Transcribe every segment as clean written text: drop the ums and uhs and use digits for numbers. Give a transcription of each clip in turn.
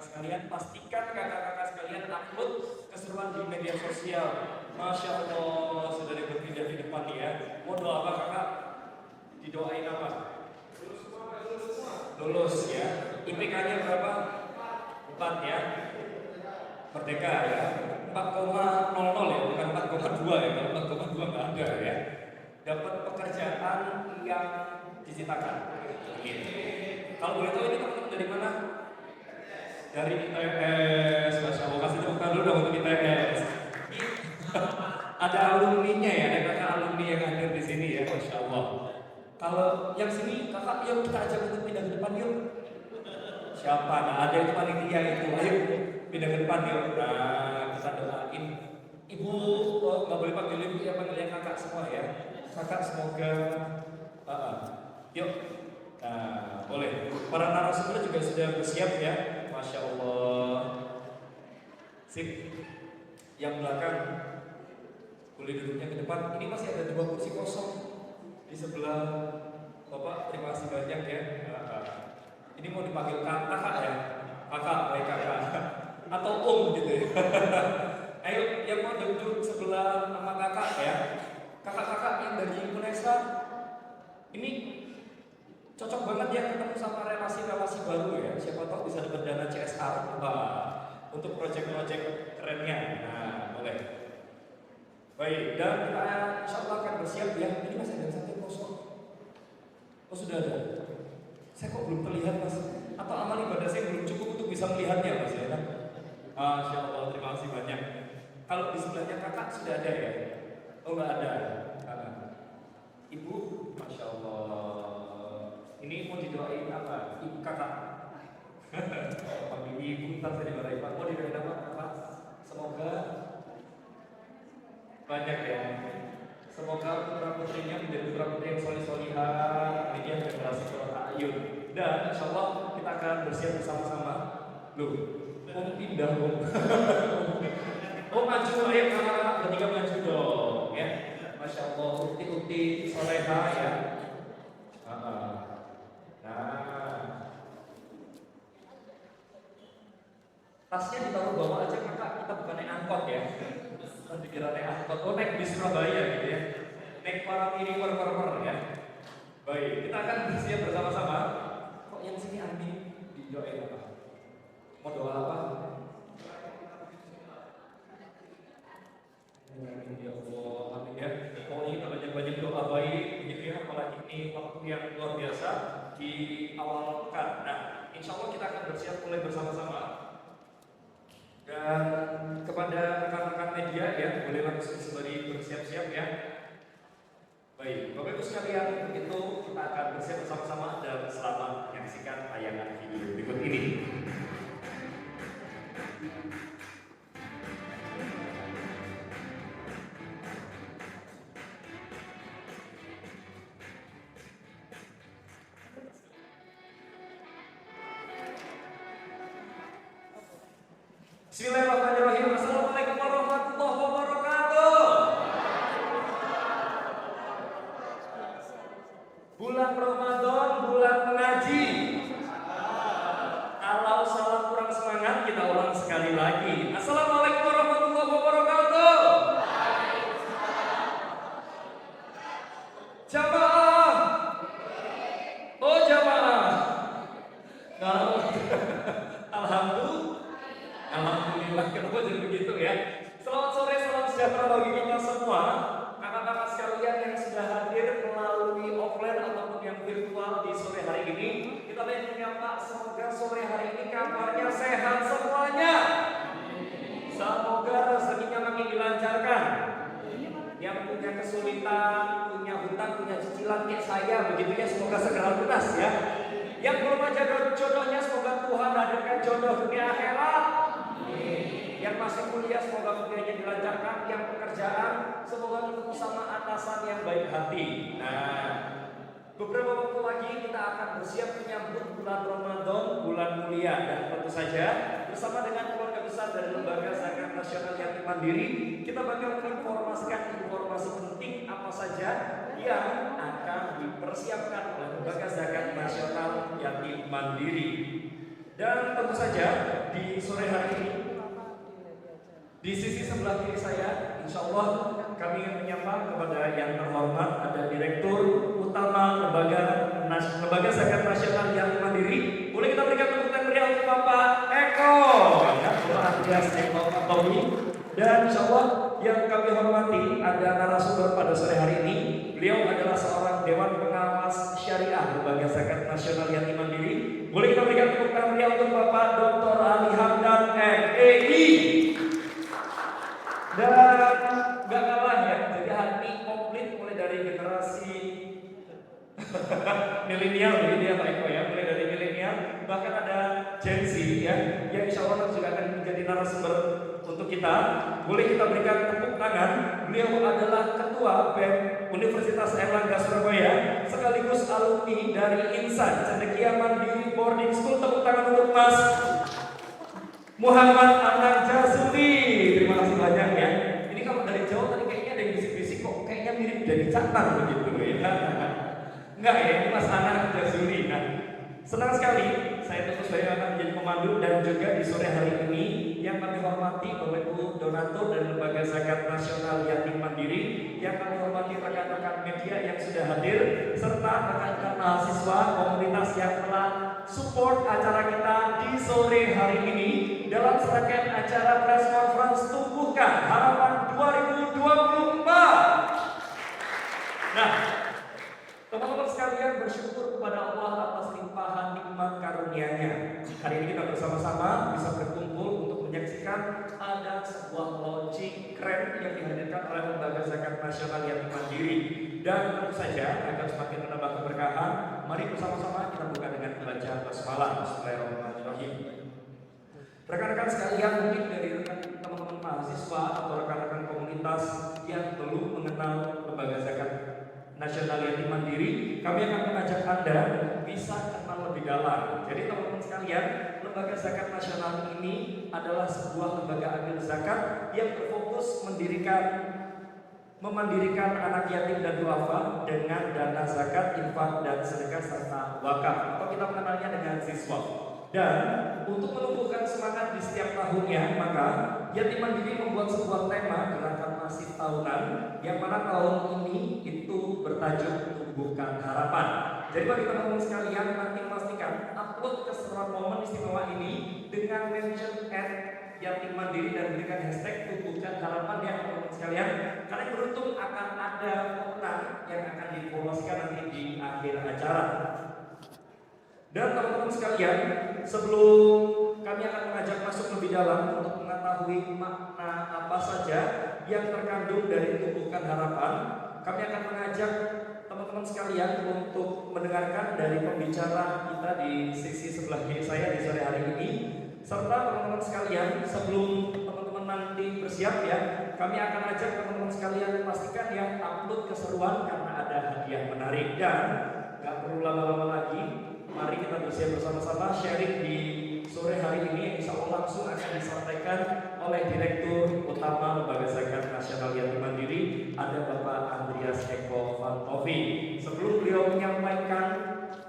sekalian, pastikan kakak-kakak sekalian upload keseruan di media sosial. Masya Allah, sudah berpindah di depan nih ya. Mau doa apa kakak? Didoain apa? Lulus ya. IPK-nya berapa? 4 ya. Merdeka ya. 4,00 ya, bukan 4,2 ya. Kalau 4,2 nggak ada ya. Dapat pekerjaan yang diciptakan. Kalau boleh tahu ini teman-teman dari mana? Dari ITS. Masya Allah, kasih tepuk tangan dulu dong untuk ITS. Ada alumninya ya, ada kakak alumni yang hadir di sini ya, Masya Allah. Kalau yang sini kakak, yuk kita ajak untuk pindah ke depan yuk. Siapa? Nah, ada yang panitia itu, ayo pindah ke depan yuk. Nah, kita doain. Ibu, nggak boleh panggil ibu ya, panggilnya kakak semua ya. Kakak semoga, yuk. Nah, boleh. Para narasumber juga sudah bersiap ya, Masya Allah. Sip. Yang belakang boleh duduknya ke depan. Ini masih ada 2 kursi kosong di sebelah Bapak. Terima kasih banyak ya. Ini mau dipanggil kakak ya, kakak, baik kakak, atau om gitu ya. Ayo yang mau duduk sebelah sama kakak ya, kakak-kakak yang dari Indonesia. Ini cocok banget ya ketemu sama relasi-relasi baru ya. Siapa tahu bisa dapat dana CSR untuk proyek-proyek kerennya. Nah, boleh. Baik, dan kita insya Allah akan bersiap ya. Ini masih ada satu kosong. Oh sudah ada. Saya kok belum terlihat mas? Atau amal ibadah saya belum cukup untuk bisa melihatnya mas ya? Masya Allah, terima kasih banyak. Kalau di sebelahnya kakak sudah ada ya? Oh nggak ada. Ibu, Masya Allah. Ini mau didoain apa? Ibu kakak. Panggil ibu, ntar saya dimarahin pak. Mau didoain apa kakak? Semoga banyak ya. Semoga putra putrinya menjadi putra putri yang solih-solihah, kemudian generasi Qur'an ayun. Dan insya Allah kita akan bersiap bersama-sama. Loh, mau pindah dong. Oh maju, ayo kakak bertiga maju dong ya. Masya Allah, ukti-ukti soleha ya. Nah, tasnya ditaruh bawah aja kakak, kita bukan naik angkot ya. Dikira naik angkot, oh naik bis Surabaya gitu ya. Naik para ini per ya. Baik, kita akan bersiap bersama-sama. Kok yang sini amin didoain apa? Mau doa apa? Amin ya Allah, amin ya. Pokoknya kita banyak-banyak doa baik begitu ya, apalagi ini waktu yang luar biasa di awal pekan. Nah, insya Allah kita akan bersiap mulai bersama-sama. Dan kepada rekan-rekan media ya, boleh langsung sembari bersiap-siap ya. Baik, Bapak Ibu sekalian, begitu kita akan bersiap bersama-sama dan selamat menyaksikan tayangan video berikut ini. Bismillahirrahmanirrahim. Assalamualaikum warahmatullahi wabarakatuh. Bulan Ramadan, bulan mengaji. Kalau salah kurang semangat, kita ulang sekali lagi. Assalamualaikum warahmatullahi wabarakatuh. Jamaah. Oh jamaah. Alhamdulillah, kenapa jadi begitu ya? Selamat sore, salam sejahtera bagi kita semua. Kakak-kakak sekalian yang sudah hadir melalui offline ataupun yang virtual di sore hari ini, kita ingin menyapa semoga sore hari ini kabarnya sehat semuanya. Semoga rezekinya makin dilancarkan. Yang punya kesulitan, punya hutang, punya cicilan kayak saya begitu ya, semoga segera lunas ya. Yang belum ada jodohnya, semoga Tuhan hadirkan jodoh dunia akhirat. Yang masih kuliah, semoga kuliahnya dilancarkan. Yang pekerjaan, semoga ketemu sama atasan yang baik hati. Nah, beberapa waktu lagi kita akan bersiap menyambut bulan Ramadan, bulan mulia. Dan tentu saja bersama dengan keluarga besar dari Lembaga Zakat Nasional Yatim Mandiri, kita bakal menginformasikan informasi penting apa saja yang akan dipersiapkan oleh Lembaga Zakat Nasional Yatim Mandiri. Dan tentu saja di sore hari ini di sisi sebelah kiri saya, insya Allah kami ingin menyapa kepada yang terhormat ada Direktur Utama Lembaga Zakat Nasional yang Mandiri. Boleh kita berikan tepuk tangan meriah untuk Bapak Eko, ya, Bapak Andreas Eko Fatowi. Dan insya Allah yang kami hormati ada narasumber pada sore hari ini. Beliau adalah seorang Dewan Pengawas Syariah Lembaga Zakat Nasional yang Mandiri. Boleh kita berikan tepuk tangan meriah untuk Bapak Dr. Ali Hamdan MEI. Dan gak kalah ya, jadi hari ini komplit mulai dari generasi milenial begitu ya Pak Eko ya, mulai dari milenial bahkan ada Gen Z ya, yang insya Allah juga akan menjadi narasumber untuk kita. Boleh kita berikan tepuk tangan. Beliau adalah Ketua BEM Universitas Airlangga Surabaya sekaligus alumni dari Insan Cendekia Mandiri Boarding School. Tepuk tangan untuk Mas Muhammad Anang Jazuli. Terima kasih banyak ya. Ini kalau dari jauh tadi kayaknya ada yang bisik-bisik kok kayaknya mirip dari Caknar begitu ya. Enggak ya, ini Mas Anang Jazuli. Nah, senang sekali saya tentu saja akan menjadi pemandu dan juga di sore hari ini yang kami hormati Bapak Ibu donatur dan Lembaga Zakat Nasional Yatim Mandiri, yang kami hormati rekan-rekan media yang sudah hadir serta rekan-rekan mahasiswa komunitas yang telah support acara kita di sore hari ini dalam serangkaian acara press conference Tumbuhkan Harapan 2024. Nah, teman-teman sekalian bersyukur kepada Allah atas limpahan nikmat karunia-Nya. Hari ini kita bersama-sama bisa berkumpul untuk menyaksikan ada sebuah launching keren yang dihadirkan oleh Lembaga Zakat Nasional Yatim Mandiri. Dan tentu saja agar semakin menambah keberkahan, mari bersama-sama kita buka dengan membaca basmalah. Bismillahirrahmanirrahim. Rekan-rekan sekalian, mungkin dari teman-teman mahasiswa atau rekan-rekan komunitas yang belum mengenal Lembaga Zakat Nasional Yatim Mandiri, kami akan mengajak Anda bisa kenal lebih dalam. Jadi teman-teman sekalian, Lembaga Zakat Nasional ini adalah sebuah lembaga amil zakat yang berfokus memandirikan anak yatim dan duafa dengan dana zakat, infak, dan sedekah serta wakaf, atau kita mengenalnya dengan siswa. Dan untuk menumbuhkan semangat di setiap tahunnya, maka Yatim Mandiri membuat sebuah tema gerakan masif tahunan yang mana tahun ini itu bertajuk Tumbuhkan Harapan. Jadi bagi teman-teman sekalian, nanti pastikan upload keseruan momen istimewa ini dengan mention @Yatim Mandiri dan berikan hashtag Tumbuhkan Harapan ya teman-teman sekalian. Karena beruntung akan ada pemenang yang akan diinformasikan nanti di akhir acara. Dan teman-teman sekalian, sebelum kami akan mengajak masuk lebih dalam untuk mengetahui makna apa saja yang terkandung dari Tumbuhkan Harapan, kami akan mengajak teman-teman sekalian untuk mendengarkan dari pembicara kita di sisi sebelah kiri saya di sore hari ini. Serta teman-teman sekalian, sebelum teman-teman nanti bersiap ya, kami akan ajak teman-teman sekalian pastikan ya upload keseruan karena ada hadiah menarik. Dan gak perlu lama-lama lagi, mari kita bersiap bersama-sama sharing di sore hari ini yang insya Allah langsung akan disampaikan oleh Direktur Utama Lembaga Zakat Nasional Yatim Mandiri, ada Bapak Andreas Eko Fatowi. Sebelum beliau menyampaikan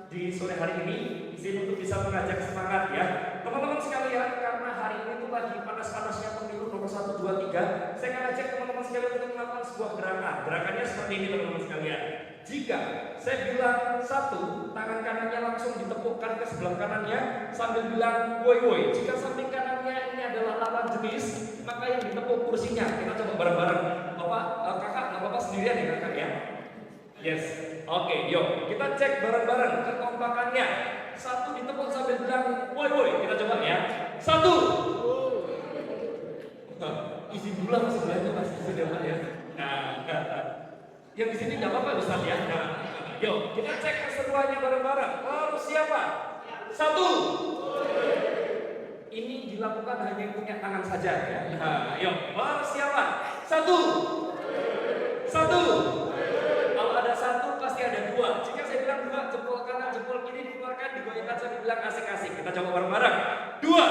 di sore hari ini, izin untuk bisa mengajak semangat ya teman-teman sekalian, karena hari ini tuh lagi panas-panasnya pemilu nomor 1, 2, 3. Saya akan ajak teman-teman sekalian untuk melakukan sebuah gerakan. Gerakannya seperti ini teman-teman sekalian. Jika saya bilang 1, tangan kanannya langsung ditepukkan ke sebelah kanannya sambil bilang woi woi. Jika samping kanannya ini adalah lawan jenis, maka yang ditepuk kursinya. Kita coba bareng-bareng. Bapak, kakak, nggak apa-apa sendirian ya kakak ya. Yes, oke, yuk kita cek bareng-bareng kekompakannya. 1 ditepuk sambil bilang woi woi. Kita coba ya. 1. Isi dulu lah sebelahnya mas, isi dulu ya. Nah, yang di sini tidak apa-apa Ustaz ya. Nah, yuk kita cek keseruannya bareng-bareng. Lalu siapa? 1. Ini dilakukan hanya yang punya tangan saja ya. Nah, yuk. Lalu siapa? 1. Kalau ada 1 pasti ada 2. Jika saya bilang 2, jempol kanan, jempol kiri dikeluarkan, digoyangkan sambil bilang asik-asik. Kita coba bareng-bareng. 2.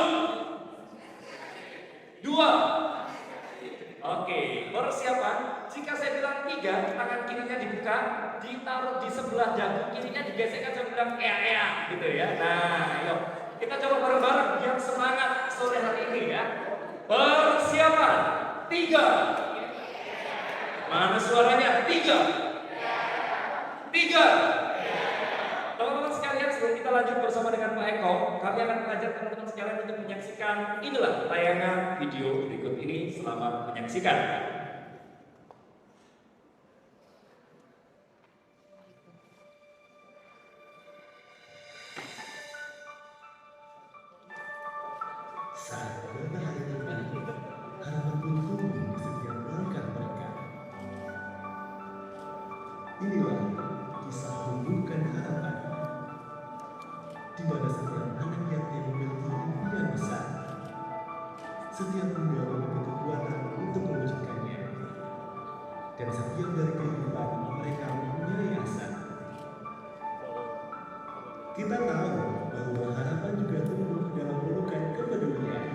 Oke, persiapan. Jika saya bilang 3, tangan kirinya dibuka, ditaruh di sebelah dagu kirinya digesekkan sambil bilang ea gitu ya. Nah, yuk kita coba bareng-bareng biar semangat sore hari ini ya. Persiapan 3. Mana suaranya? 3. 3. Teman-teman sekalian, sebelum kita lanjut bersama dengan Pak Eko, kami akan mengajak teman-teman sekalian untuk menyaksikan inilah tayangan video berikut ini. Selamat menyaksikan. Saat matahari terbit, harapan pun tumbuh di setiap langkah mereka. Inilah kisah tumbuhkan harapan, di mana setiap anak yatim memiliki impian besar. Setiap muda memiliki kekuatan untuk mewujudkannya, dan setiap dari kehidupan mereka mempunyai asa. Kita tahu bahwa harapan juga tumbuh dalam pelukan kepedulian.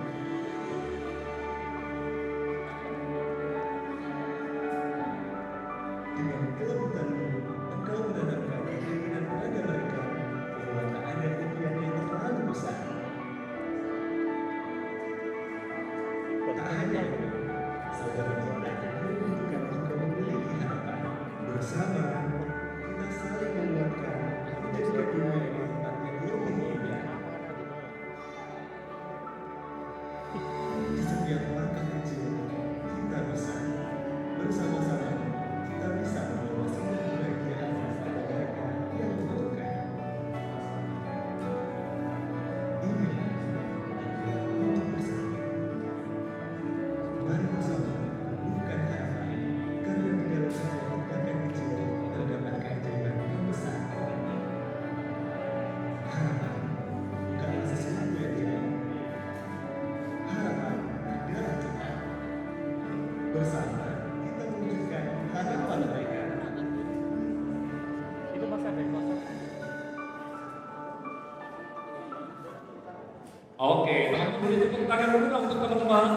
Dengan kelembutanmu, engkau menanamkan keinginan pada mereka bahwa tak ada impian yang terlalu besar. Tak hanya itu, saudara kita membutuhkan juga memiliki harapan. Bersama, kita saling menguatkan menjadikan dunia ini tempat yang lebih indah. Di setiap langkah kecil, kita bisa bersama-sama. Kita bisa membawa semua kebahagiaan pada mereka yang membutuhkan. Ini adalah untuk bersama. Mari bersama bukan harapan, karena di dalam setiap tindakan kecil terdapat keajaiban yang besar. Harapan bukanlah sesuatu yang hilang. Harapan adalah kita. Bersama kita mewujudkan harapan mereka. Itu masa bebas. Oke, teman-teman boleh tepuk tangan dulu dong untuk teman-teman.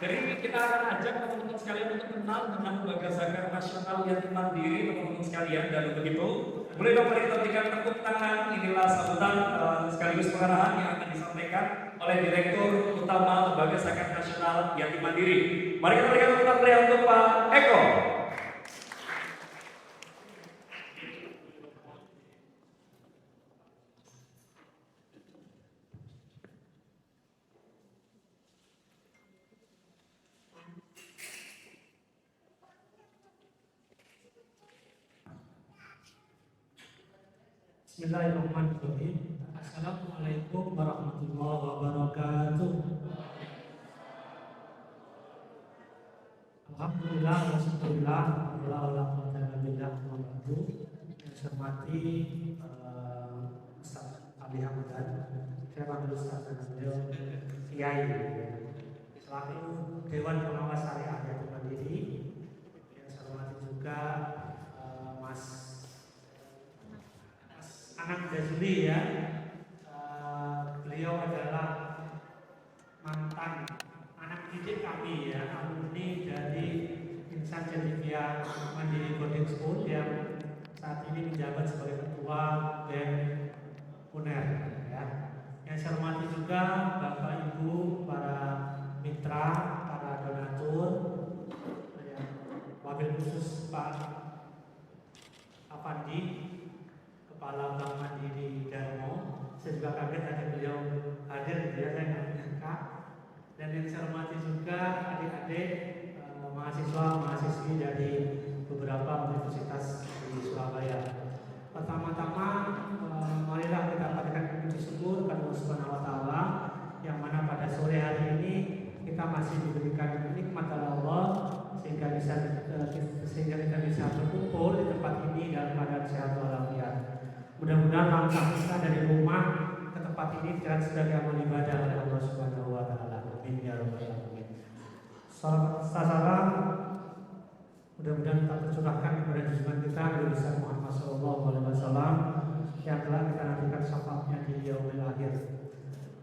Jadi kita akan ajak teman-teman sekalian untuk kenal dengan Lembaga Zakat Nasional Yatim Mandiri, teman-teman sekalian. Dan untuk itu, boleh dong mari kita berikan tepuk tangan. Inilah sambutan sekaligus pengarahan yang akan disampaikan oleh Direktur Utama Lembaga Zakat Nasional Yatim Mandiri. Mari kita berikan tepuk tangan untuk Pak Eko. Bismillahirrahmanirrahim. Assalamualaikum warahmatullahi wabarakatuh. Alhamdulillah wassallallahu ala rasulillah wabarakatuh. Yang saya hormati Ustaz Ali Hamdan, saya panggil Ustaz dan beliau Kiai selaku Dewan Pengawas Syariah Yatim Mandiri. Yang saya hormati juga Mas Anak Jazuli ya, beliau adalah mantan anak didik kami ya, alumni dari Insan Jadivia Mandiri Boarding School yang saat ini menjabat sebagai ketua BEM UNER ya. Yang saya hormati juga Bapak Ibu para mitra, para donatur, ya, wabil khusus Pak Afandi, Kepala Bank Mandiri Darmo. Saya juga kaget ada beliau hadir, dia saya nggak menyangka. Dan yang saya hormati juga adik-adik mahasiswa-mahasiswi dari beberapa universitas di Surabaya. Pertama-tama, marilah kita panjatkan puji syukur kepada Allah Subhanahu wa Ta'ala, yang mana pada sore hari ini kita masih diberikan nikmat dari Allah sehingga kita bisa berkumpul di tempat ini dalam keadaan sehat walafiat. Mudah-mudahan langkah kita dari rumah ke tempat ini dan sebagai amal ibadah oleh Allah Subhanahu wa Ta'ala. Amin ya rabbal alamin. Salam mudah-mudahan kita tercurahkan kepada junjungan kita Nabi besar Muhammad SAW yang telah kita nantikan syafaatnya di yaumil akhir.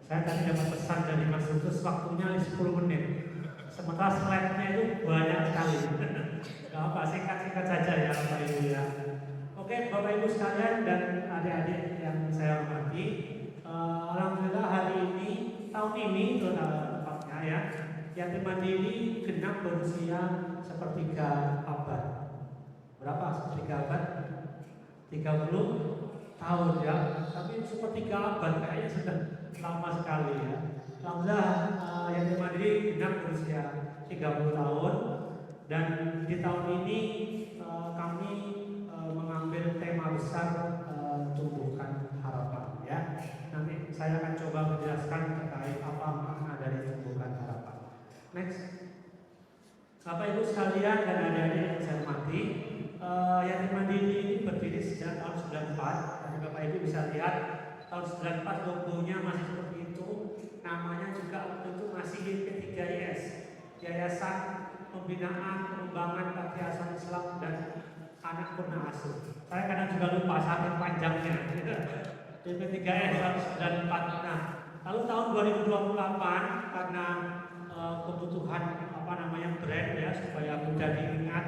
Saya tadi dapat pesan dari Mas Lutus, waktunya 10 menit. Sementara slide-nya itu banyak sekali. Gak apa, singkat-singkat saja ya Bapak Ibu ya. Oke, Bapak Ibu sekalian dan adik-adik yang saya hormati, Alhamdulillah hari ini, tahun ini tepatnya ya, yatim mandiri genap berusia sepertiga abad. Berapa sepertiga abad? 30 tahun ya. Tapi sepertiga abad kayaknya sudah lama sekali ya. Alhamdulillah yatim mandiri genap berusia 30 tahun. Dan di tahun ini kami mengambil tema besar tumbuhkan harapan ya. Nanti saya akan coba menjelaskan terkait apa makna dari tumbuhkan harapan. Next. Bapak Ibu sekalian dan adik-adik yang saya hormati, yatim mandiri ini berdiri sejak tahun 94. Nanti Bapak Ibu bisa lihat tahun 94 logonya masih seperti itu, namanya juga waktu itu masih YP3IS, Yayasan Pembinaan Pengembangan Panti Asuhan Islam dan Anak Purna Asuh. Saya kadang juga lupa saking panjangnya. YP3IS tahun 94. Nah, lalu tahun 2028 karena kebutuhan brand ya supaya mudah diingat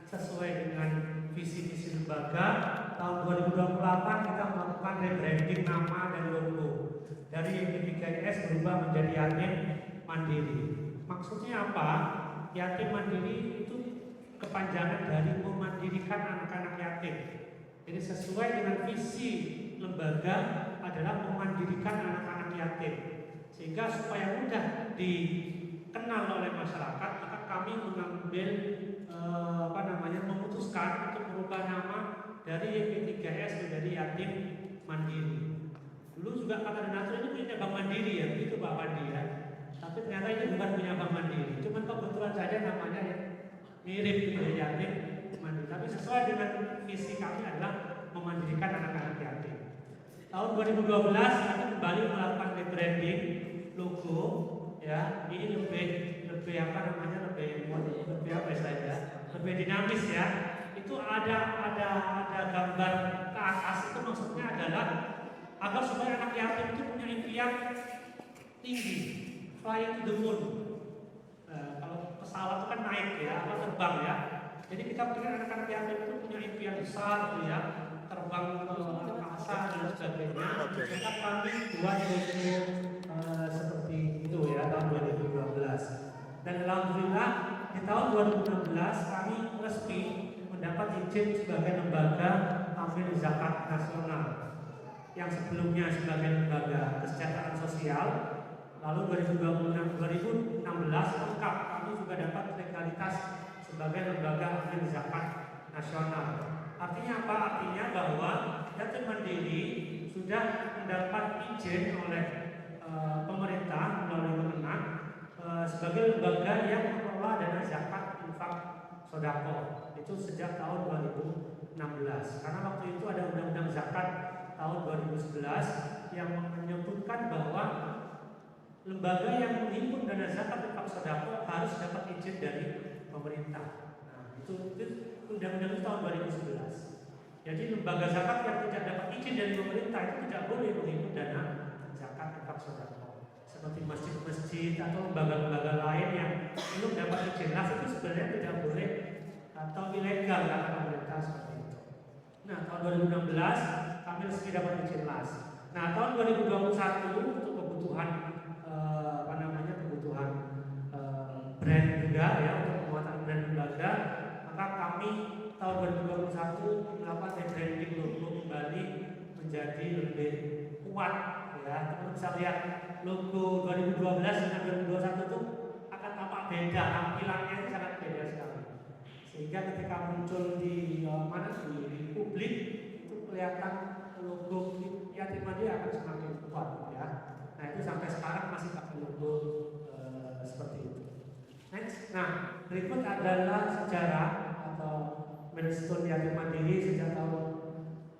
sesuai dengan visi misi lembaga. Tahun 2028 kita melakukan rebranding nama dan logo dari YP3IS berubah menjadi yatim mandiri. Maksudnya apa? Yatim mandiri itu kepanjangan dari memandirikan anak-anak yatim. Jadi sesuai dengan visi lembaga adalah memandirikan anak-anak yatim, sehingga supaya mudah dikenal oleh masyarakat, maka kami mengambil memutuskan untuk merubah nama dari YP3IS menjadi yatim mandiri. Dulu juga kata donatur ini punya Bank Mandiri ya, begitu Pak Pandi ya. Tapi ternyata ini bukan punya Bank Mandiri, cuman kebetulan saja namanya ya mirip gitu ya, yatim mandiri. Tapi sesuai dengan visi kami adalah memandirikan anak-anak yatim. Tahun 2012 kami kembali melakukan rebranding logo ya. Ini lebih dinamis ya. Itu ada gambar ke atas, itu maksudnya adalah agar supaya anak yatim itu punya impian tinggi, flying to the moon. Kalau pesawat itu kan naik ya, terbang ya. Jadi kita pikir anak-anak yatim itu punya impian besar gitu ya, terbang ke angkasa dan sebagainya. Maka kami buat logo seperti itu ya tahun 2012. Dan alhamdulillah di tahun 2016 kami resmi mendapat izin sebagai lembaga amil zakat nasional yang sebelumnya sebagai lembaga kesejahteraan sosial. Lalu 2016 lengkap kami juga dapat legalitas sebagai lembaga amil zakat nasional. Artinya apa? Artinya bahwa yatim mandiri sudah mendapat izin oleh pemerintah melalui Kemenang sebagai lembaga yang mengelola dana zakat infak sodako. Itu sejak tahun 2016. Karena waktu itu ada undang-undang zakat tahun 2011 yang menyebutkan bahwa lembaga yang menghimpun dana zakat infak sodako harus dapat izin dari pemerintah. Nah, itu undang-undang itu tahun 2011. Jadi lembaga zakat yang tidak dapat izin dari pemerintah itu tidak boleh menghimpun dana zakat infak sodako. Seperti masjid-masjid atau lembaga-lembaga lain yang belum dapat izin, itu sebenarnya tidak boleh atau ilegal kata pemerintah seperti itu. Nah, tahun 2016 kami resmi dapat izin LAS. Nah, tahun 2021 untuk kebutuhan kebutuhan brand juga ya, untuk pembuatan brand lembaga, maka kami tahun 2021 melakukan rebranding logo kembali menjadi lebih kuat ya. Teman bisa lihat logo 2012 dengan 2021 itu akan tampak beda, tampilannya itu sangat beda sekali. Sehingga ketika muncul di publik itu kelihatan logo yatim mandiri akan semakin kuat ya. Nah, itu sampai sekarang masih pakai logo seperti itu. Next. Nah, berikut adalah sejarah atau milestone yatim mandiri sejak tahun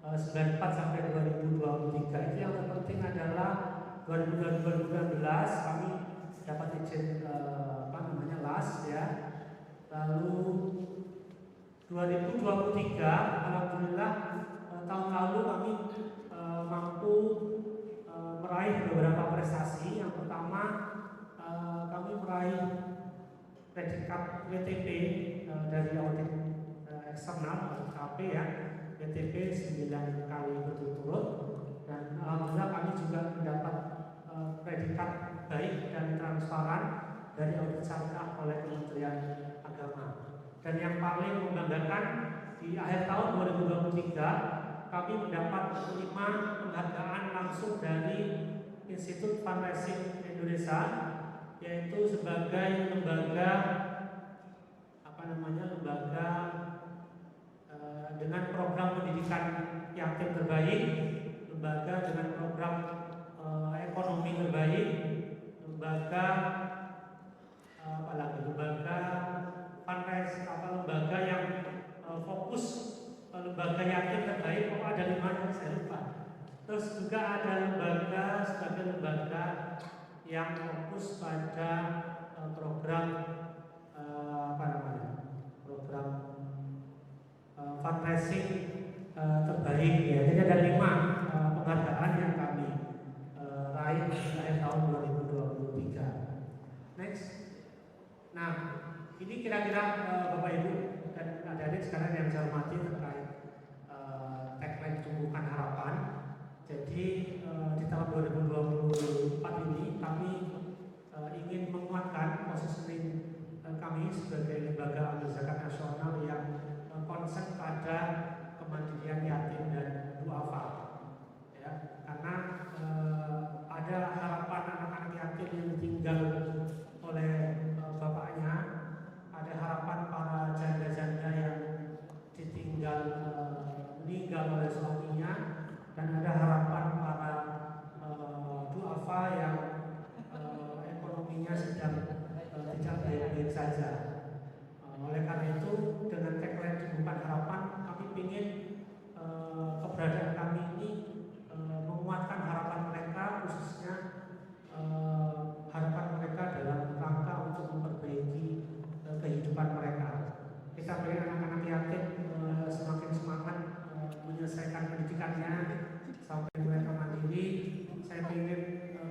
94 sampai 2023. Itu yang terpenting adalah 2019 kami dapat izin LAS ya. Lalu 2023 alhamdulillah tahun lalu kami mampu meraih beberapa prestasi. Yang pertama kami meraih predikat WTP dari audit eksternal KP ya. WTP 9 kali berturut-turut. Dan alhamdulillah kami juga mendapat predikat baik dan transparan dari audit syariah oleh Kementerian Agama. Dan yang paling membanggakan di akhir tahun 2023 kami mendapat 5 penghargaan langsung dari Institut Fundraising Indonesia, yaitu sebagai lembaga lembaga dengan program pendidikan yatim terbaik, lembaga dengan program ekonomi terbaik, lembaga lembaga fundraising lembaga yang fokus lembaga yatim terbaik. Ada 5 yang saya lupa. Terus juga ada lembaga sebagai lembaga yang fokus pada program program fundraising terbaik ya. Jadi ada 5 penghargaan yang kami raih di akhir tahun 2023. Next. Nah, ini kira-kira Bapak Ibu dan adik-adik sekalian yang saya hormati terkait tagline tumbuhkan harapan. Jadi di tahun 2024 ini kami ingin menguatkan positioning kami sebagai lembaga amil zakat nasional yang konsen pada kemandirian yatim dan duafa. Ya, karena ada harapan anak-anak yatim yang ditinggal oleh bapaknya, ada harapan para janda-janda yang ditinggal meninggal oleh suaminya, dan ada harapan para duafa yang ekonominya sedang tidak baik-baik saja. Oleh karena itu, dengan tagline tumbuhkan harapan, kami ingin keberadaan kami ini menguatkan harapan mereka, khususnya harapan mereka dalam rangka untuk memperbaiki kehidupan mereka. Kita ingin anak-anak yatim semakin semangat menyelesaikan pendidikannya sampai mereka mandiri.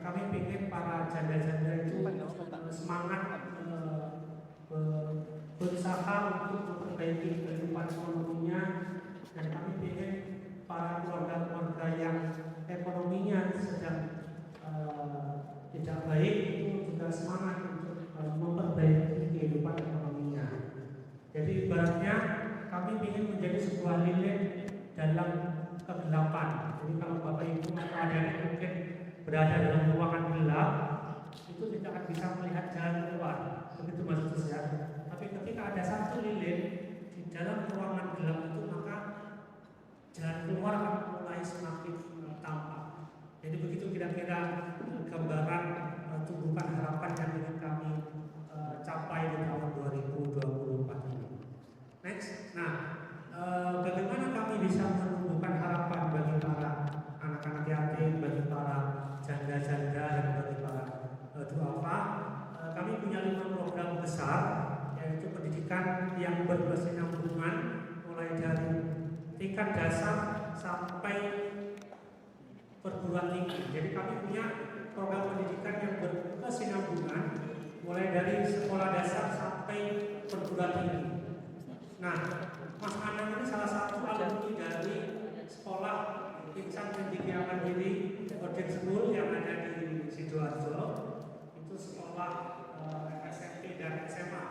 Kami ingin para janda-janda itu semangat berusaha untuk memperbaiki kehidupan ekonominya, dan kami ingin para keluarga-keluarga yang ekonominya sedang tidak baik itu juga semangat untuk memperbaiki kehidupan ekonominya. Jadi ibaratnya kami ingin menjadi sebuah lilin dalam kegelapan. Jadi kalau Bapak Ibu atau adik-adik mungkin berada dalam ruangan gelap, itu tidak akan bisa melihat jalan keluar. Begitu maksud saya. Tapi ketika ada satu lilin di dalam ruangan gelap itu, maka jalan keluar akan mulai semakin tampak. Jadi begitu kira-kira gambaran tumbuhkan harapan yang ingin kami capai di tahun 2024 ini. Next. Nah, bagaimana kami bisa menumbuhkan harapan bagi para anak-anak yatim, bagi para janda-janda, dan bagi para duafa? Kami punya 5 program besar, yaitu pendidikan yang berkesinambungan mulai dari tingkat dasar sampai perguruan tinggi. Jadi kami punya program pendidikan yang berkesinambungan mulai dari sekolah dasar sampai perguruan tinggi. Nah, Mas Anang ini salah satu alumni dari sekolah Insan Cendekia Mandiri Boarding School yang ada di Sidoarjo. Itu sekolah SMP dan SMA.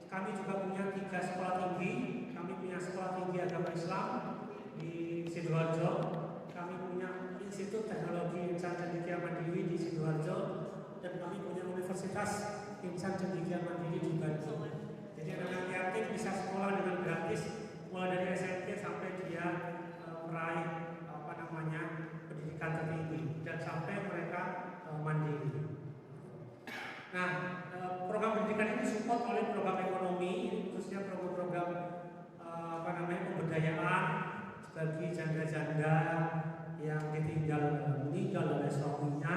Kami juga punya 3 sekolah tinggi. Kami punya sekolah tinggi agama Islam di Sidoarjo. Kami punya Institut Teknologi Insan Cendekia Mandiri di Sidoarjo, dan kami punya Universitas Insan Cendekia Mandiri di Bandung. Jadi anak-anak yatim bisa sekolah dengan gratis mulai dari SMP sampai dia meraih pendidikan tertinggi dan sampai mereka mandiri. Nah, program pendidikan ini support oleh program ekonomi, khususnya program-program pemberdayaan bagi janda-janda yang meninggal oleh suaminya,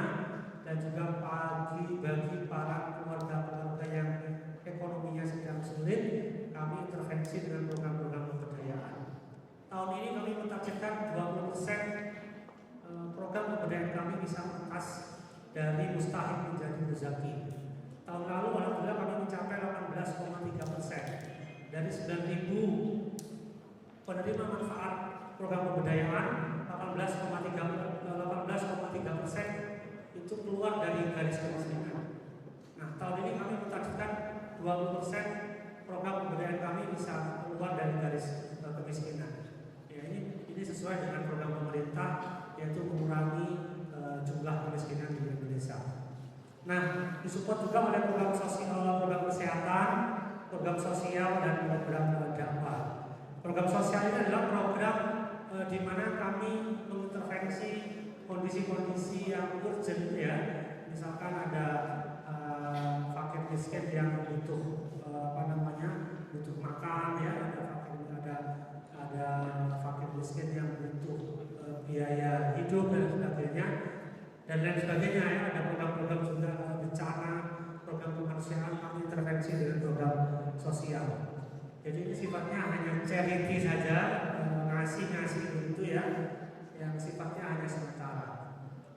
dan juga bagi para keluarga-keluarga yang ekonominya sedang sulit. Kami intervensi dengan program-program pemberdayaan. Tahun ini kami mentargetkan 20% program pemberdayaan kami bisa mengentas dari mustahik menjadi rezeki. Tahun lalu alhamdulillah kami mencapai 18,3%. Dari 9.000 penerima manfaat program pemberdayaan, 18,3% itu keluar dari garis kemiskinan. Nah, tahun ini kami mentargetkan 20% program pemberdayaan kami bisa keluar dari garis kemiskinan. Ya, ini sesuai dengan program pemerintah, yaitu mengurangi jumlah kemiskinan di Indonesia. Nah, disupport juga oleh program sosial, program kesehatan, program sosial, dan program dakwah. Program sosial ini adalah program di mana kami mengintervensi kondisi-kondisi yang urgent, ya. Misalkan ada fakir miskin yang butuh butuh makan, ya. Ada fakir miskin yang butuh biaya hidup dan sebagainya, dan lain sebagainya, ya. Ada program-program juga bencana, program kemanusiaan, kami intervensi dengan program sosial. Jadi ini sifatnya hanya charity saja, ngasih begitu, ya, yang sifatnya hanya sementara.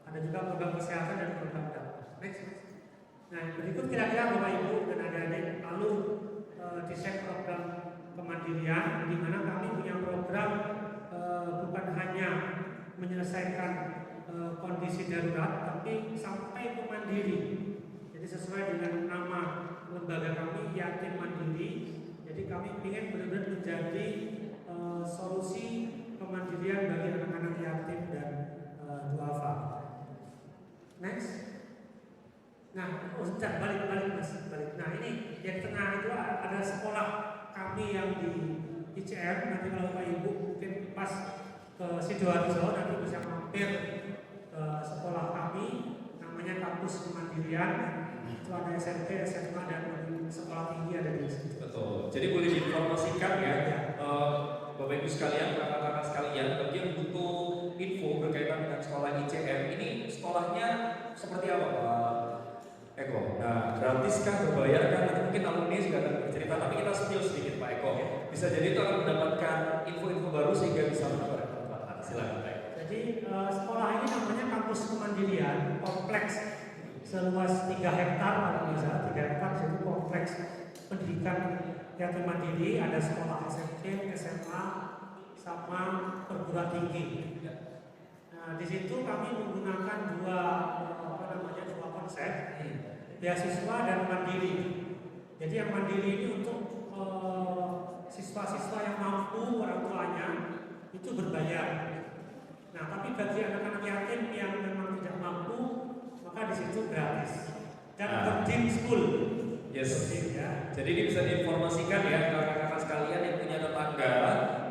Ada juga program kesehatan dan program dakwah. Next. Nah, berikut kira-kira Bapak Ibu dan adik-adik lalu desain program kemandirian, di mana kami punya program bukan hanya menyelesaikan kondisi darurat, tapi sampai ke mandiri. Jadi sesuai dengan nama lembaga kami, Yatim Mandiri. Jadi kami ingin benar-benar menjadi solusi kemandirian bagi anak-anak yatim dan duafa. Next. Nah, balik. Nah, ini yang tengah itu ada sekolah kami yang di ICM. Nanti kalau Bapak Ibu mungkin pas ke Sidoarjo nanti bisa mampir ke sekolah kami, namanya Kampus Kemandirian. Itu ada SMP, SMA, dan sekolah tinggi ada di situ. Betul. Jadi boleh diinformasikan, ya, Bapak Ibu sekalian, kakak-kakak sekalian, bagi yang butuh info berkaitan dengan sekolah ICM, ini sekolahnya seperti apa, Pak Eko? Nah, gratis kah, berbayar kah? Nanti mungkin alumni juga akan bercerita, tapi kita spill sedikit, Pak Eko. Bisa jadi itu akan mendapatkan info-info baru sehingga bisa mendapat manfaat. Silakan, Pak Eko. Jadi sekolah ini namanya Kampus Kemandirian, kompleks seluas 3 hektar, kalau bisa 3 hektar, itu kompleks pendidikan yatim mandiri, ada sekolah SMP, SMA, sama perguruan tinggi. Nah, di situ kami menggunakan dua konsep, beasiswa dan mandiri. Jadi yang mandiri ini untuk siswa-siswa yang mampu, orang tuanya itu berbayar. Nah, tapi bagi anak-anak yatim yang memang tidak mampu, maka di situ gratis. Dan boarding school. Yes. Ya. Jadi ini bisa diinformasikan, ya, kakak-kakak sekalian yang punya tetangga,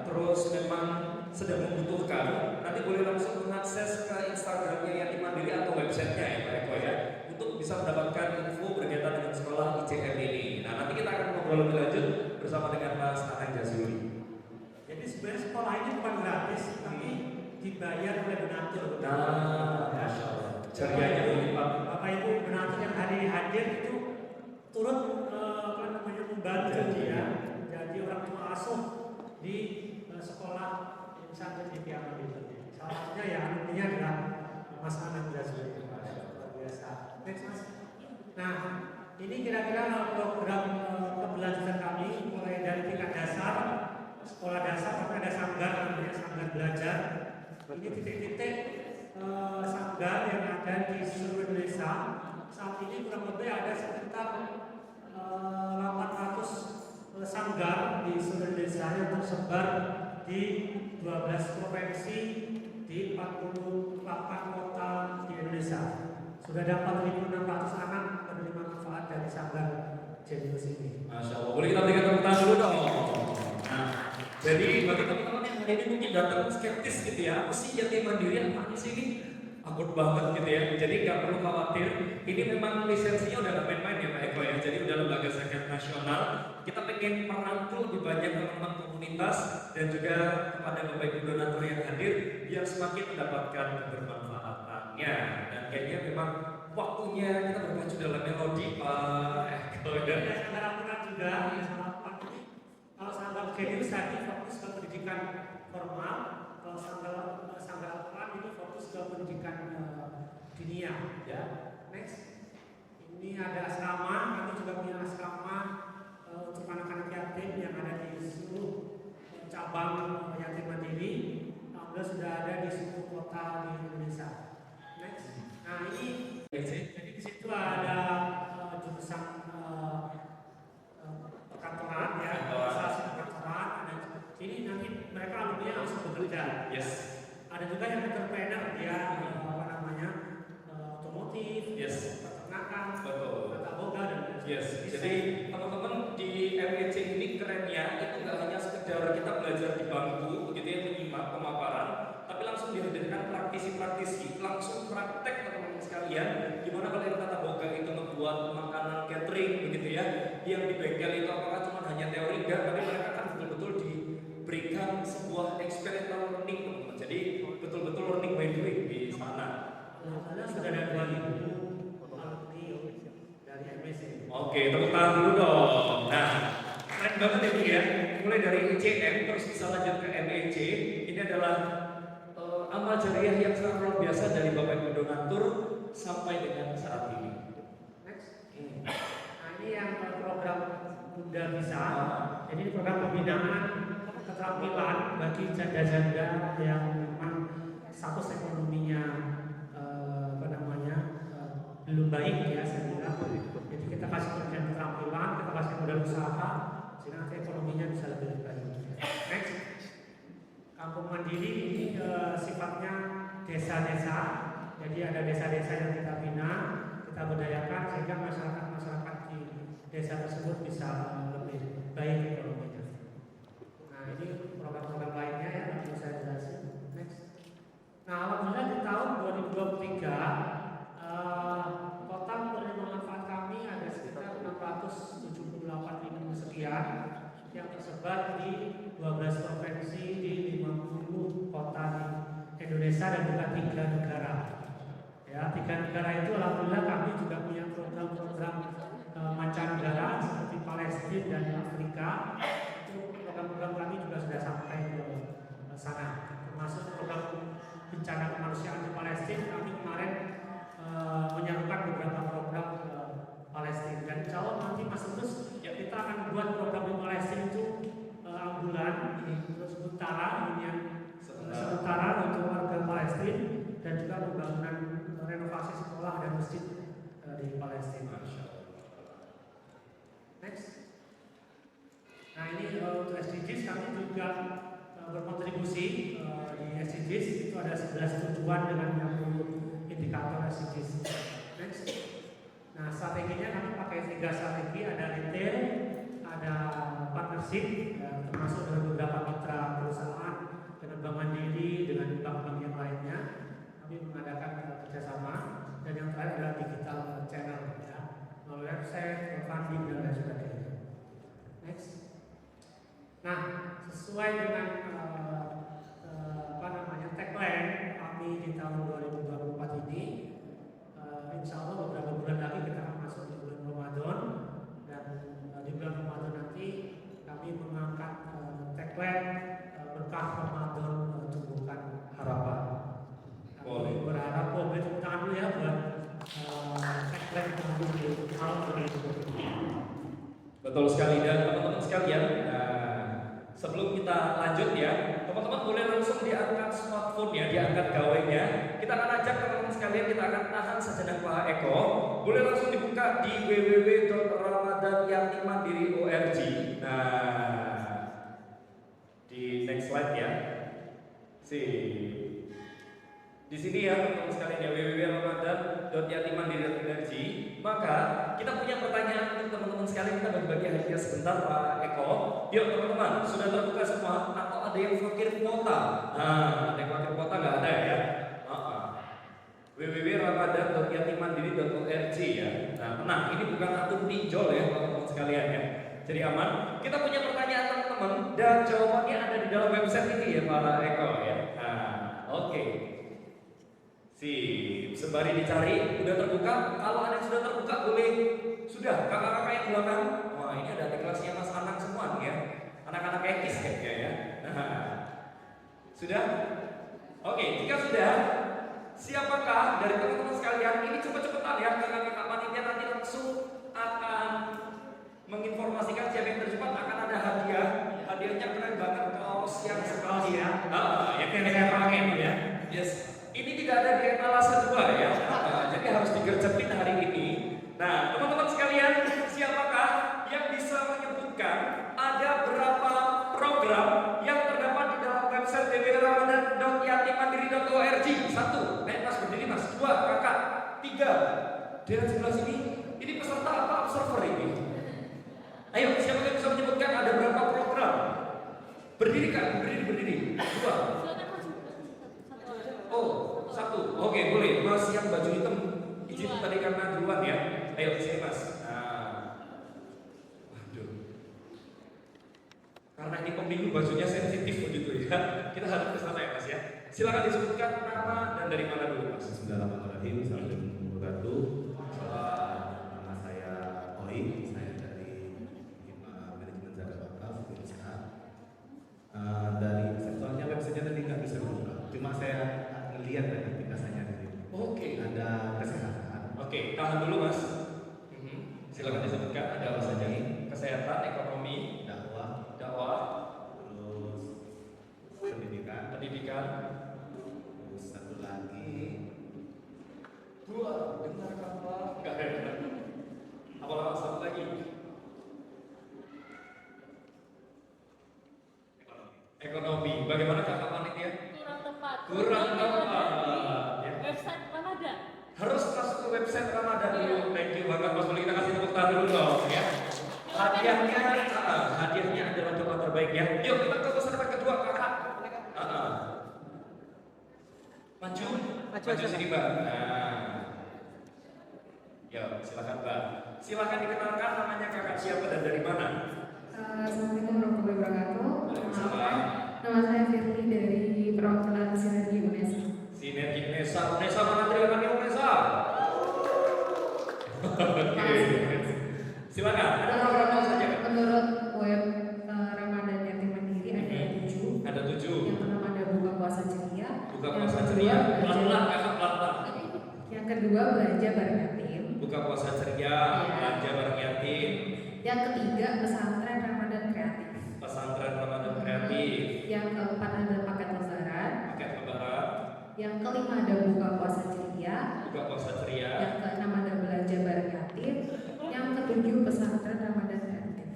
terus memang sedang membutuhkan, nanti boleh langsung mengakses ke Instagramnya Yatim Mandiri atau websitenya, ya, Pak Eko, ya, untuk bisa mendapatkan info berkaitan dengan sekolah ICM ini. Nah, nanti kita akan ngobrol lebih lanjut bersama dengan Mas Anang Jazuli. Jadi sebenarnya sekolah ini bukan gratis, tapi dibayar oleh donatur. Nah, Masya Allah. Jariahnya berlipat. Bapak Ibu donatur yang hari ini hadir itu turut membantu, ya, jadi orang tua asuh di sekolah pesantren di Piano itu. Salah satunya ya alumninya adalah Mas Anang Jazuli. Luar biasa. Next, Mas. Nah, ini kira-kira program keberlanjutan kami mulai dari tingkat dasar, sekolah dasar, sampai ada sanggar, namanya sanggar belajar. Ini titik-titik sanggar yang ada di seluruh Indonesia. Saat ini kurang lebih ada sekitar 800 sanggar di seluruh Indonesia yang tersebar di 12 provinsi di 48 kota di Indonesia. Sudah ada 4.600 anak menerima manfaat dari sanggar Jenius ini. Masya Allah. Boleh kita berikan tepuk tangan dulu dong. Nah, jadi bagi teman-teman yang hari ini mungkin datang skeptis gitu, ya, apa sih yatim mandiri, apa sih ini? Akut banget gitu, ya. Jadi nggak perlu khawatir. Ini memang lisensinya udah nggak main-main, ya, Pak Eko, ya. Jadi udah lembaga zakat nasional. Kita pengen merangkul lebih banyak teman-teman komunitas dan juga kepada Bapak Ibu donatur yang hadir biar semakin mendapatkan kebermanfaatannya. Dan kayaknya memang waktunya kita berpacu dalam melodi, Pak Eko. Ada sanggar Al-Quran juga. Kalau sanggar Jenius tadi fokus ke pendidikan formal, kalau sanggar Al-Quran ini fokus ke pendidikan dinia, ya. Next. Ini ada asrama, kami juga punya asrama untuk anak-anak yatim yang ada di seluruh cabang yatim mandiri. Alhamdulillah sudah ada di Yes. Ada juga yang entrepreneur, dia otomotif, Yes. peternakan, Betul. tata boga dan Yes. desain. Jadi teman-teman di MEC ini kerennya itu nggak hanya sekedar kita belajar di bangku, begitu ya, menyimak pemaparan, tapi langsung dihadirkan praktisi-praktisi, langsung praktek teman-teman sekalian. Gimana kalau yang tata boga itu membuat makanan catering, begitu ya? Yang di bengkel itu apakah cuma hanya teori enggak, tapi mereka akan betul-betul diberikan sebuah experiential learning, teman-teman. Jadi betul-betul learning by doing di sana. Alhamdulillah sudah ada 2.000 alumni dari MSc. Oke, tepuk tangan dulu dong. Nah, keren banget ya Bu ya. Mulai dari ICM terus bisa lanjut ke MEC. Ini adalah amal jariah yang sangat luar biasa dari Bapak Ibu donatur sampai dengan saat ini. Next. Nah, ini yang program Bunda Bisa. Jadi program pembinaan keterampilan bagi janda-janda yang memang status ekonominya belum baik ya, saya bilang. Jadi kita kasih pendidikan keterampilan, kita kasih modal usaha sehingga nanti ekonominya bisa lebih baik. Next. Kampung Mandiri ini sifatnya desa-desa. Jadi ada desa-desa yang kita bina, kita berdayakan sehingga masyarakat di desa tersebut bisa lebih baik ekonominya. Nah, ini program-program lainnya ya yang saya jelasin. Next. Nah, alhamdulillah di tahun 2023 total penerima manfaat kami ada sekitar 678.000 sekian yang tersebar di 12 provinsi di 50 kota di Indonesia dan juga 3 negara. Ya, 3 negara itu alhamdulillah kami juga punya program-program mancanegara seperti Palestina dan Afrika. Itu program-program kami juga sudah sampai ke sana. Termasuk program bencana kemanusiaan di Palestina, kami kemarin menyalukan beberapa program ke Palestina. Dan insya Allah nanti Mas Lulus ya, kita akan buat program di Palestina itu ambulan, terus sementara untuk warga Palestina dan juga pembangunan renovasi sekolah dan masjid di Palestina. Next. Nah, ini untuk SDGs kami juga berkontribusi di SDGs itu ada 11 tujuan dengan 60 indikator SDGs. Next. Nah, strateginya kami pakai 3 strategi, ada retail, ada partnership, termasuk dengan beberapa mitra perusahaan, dengan Bank Mandiri, dengan bank-bank yang lainnya. Kami mengadakan kerjasama, dan yang terakhir adalah digital channel, ya, melalui website, funding dan lain sebagainya. Next. Nah, sesuai dengan tagline kami di tahun 2024 ini, insya Allah beberapa bulan lagi kita akan masuk di bulan Ramadan, dan di bulan Ramadan nanti kami mengangkat tagline berkah Ramadan tumbuhkan harapan. Kami berharap beri tepuk tangan dulu ya buat tagline di tahun 2024. Betul sekali, dan teman-teman sekalian, sebelum kita lanjut ya, teman-teman boleh langsung diangkat smartphone-nya, diangkat gawainya. Kita akan ajak teman-teman sekalian, kita akan tahan sejenak Pak Eko. Boleh langsung dibuka di www.ramadanyartimandiri.org. Nah, di next slide ya. Di sini ya teman-teman sekalian ya, www.ramadanyartimandiri.org. Maka kita punya pertanyaan untuk teman-teman sekalian, kita bagi-bagi hadiah sebentar Pak Eko. Yuk teman-teman, sudah terbuka semua atau ada yang fakir kuota? Nah, ada yang fakir kuota nggak ada ya? www.ramadan.yatimandiri.org ya. Nah, ini bukan akun pinjol ya teman-teman sekalian ya. Jadi aman. Kita punya pertanyaan teman-teman dan jawabannya ada di dalam website ini ya Pak Eko ya. Nah, oke. Sembari dicari, udah terbuka. Kalau ada yang sudah terbuka boleh. Sudah, kakak-kakak yang belakang. Wah, ini ada di kelasnya Mas Anang semua nih ya. Anak-anak ekis kayaknya ya. Sudah? Oke, jika sudah, siapakah dari teman-teman sekalian? Ini cepet-cepetan ya, karena kakak panitia nanti langsung akan menginformasikan siapa yang tercepat akan ada hadiah. Hadiahnya keren banget, kaos yang sekali ya. Yang saya pakai ya. Yes. Ini tidak ada di etalase 2 ya. Jadi harus digercepin hari ini. Nah, teman-teman sekalian, siapakah yang bisa menyebutkan ada berapa program yang terdapat di dalam website www.ramadan.yatimandiri.org di sebelah sini, ini peserta apa observer ini? Ayo, siapa yang bisa menyebutkan ada berapa program? Berdiri Kak, berdiri. 2. Oh, 1. Oke, boleh. Mas yang baju hitam izin tadi karena duluan ya. Ayo sini Mas. Nah, waduh. Karena ini pemilu bajunya sensitif begitu ya. Kita harus ke sana ya Mas ya. Silakan disebutkan nama dan dari mana dulu Mas. Bismillahirrahmanirrahim. Assalamualaikum warahmatullahi wabarakatuh. Nama saya Oi, saya dari manajemen zakat wakaf Indonesia. Dari soalnya websitenya tadi nggak bisa buka, cuma saya lihat dari aplikasinya di sini. Oke. Ada kesehatan. Oke, tahan dulu Mas. Silakan disebutkan ada apa saja nih? Kesehatan, ekonomi, Dakwah, terus pendidikan, terus satu lagi 2. Dengarkan Pak. Enggak ada. Apa satu lagi? Ekonomi. Bagaimana Kakak panitia? Kurang tepat. Ya. Website Ramadan. Harus masuk ke website Ramadan dulu. Thank you banget Mas. Boleh kita kasih tepuk tangan dulu dong ya. Hadiahnya adalah doa terbaik ya. Yuk kita ke peserta kedua Kakak. Maju sini Mbak. Nah. Yuk, silakan Mbak. Silakan dikenalkan namanya Kakak siapa dan dari mana? Assalamualaikum warahmatullahi wabarakatuh. Waalaikumsalam. Nama saya Firly dari perwakilan Sinergi UNESA. Sinergi UNESA mana teriakannya UNESA? Oke. Silakan. Ada program apa saja? Menurut web Ramadan Yatim Mandiri ada 7. Ada 7. Yang pertama ada buka puasa ceria. Buka puasa ceria. Pelan-pelan Kakak pelan-pelan. Yang kedua belanja bareng yatim. Buka puasa ceria, belanja bareng yatim. Yang ketiga pesantren Ramadan kreatif. Pesantren Ramadan kreatif. Yang keempat ada paket lebaran. Paket lebaran. Yang kelima ada buka puasa ceria. Buka puasa ceria. Yang keenam ada belanja bareng yatim. Yang ketujuh pesantren Ramadan kreatif.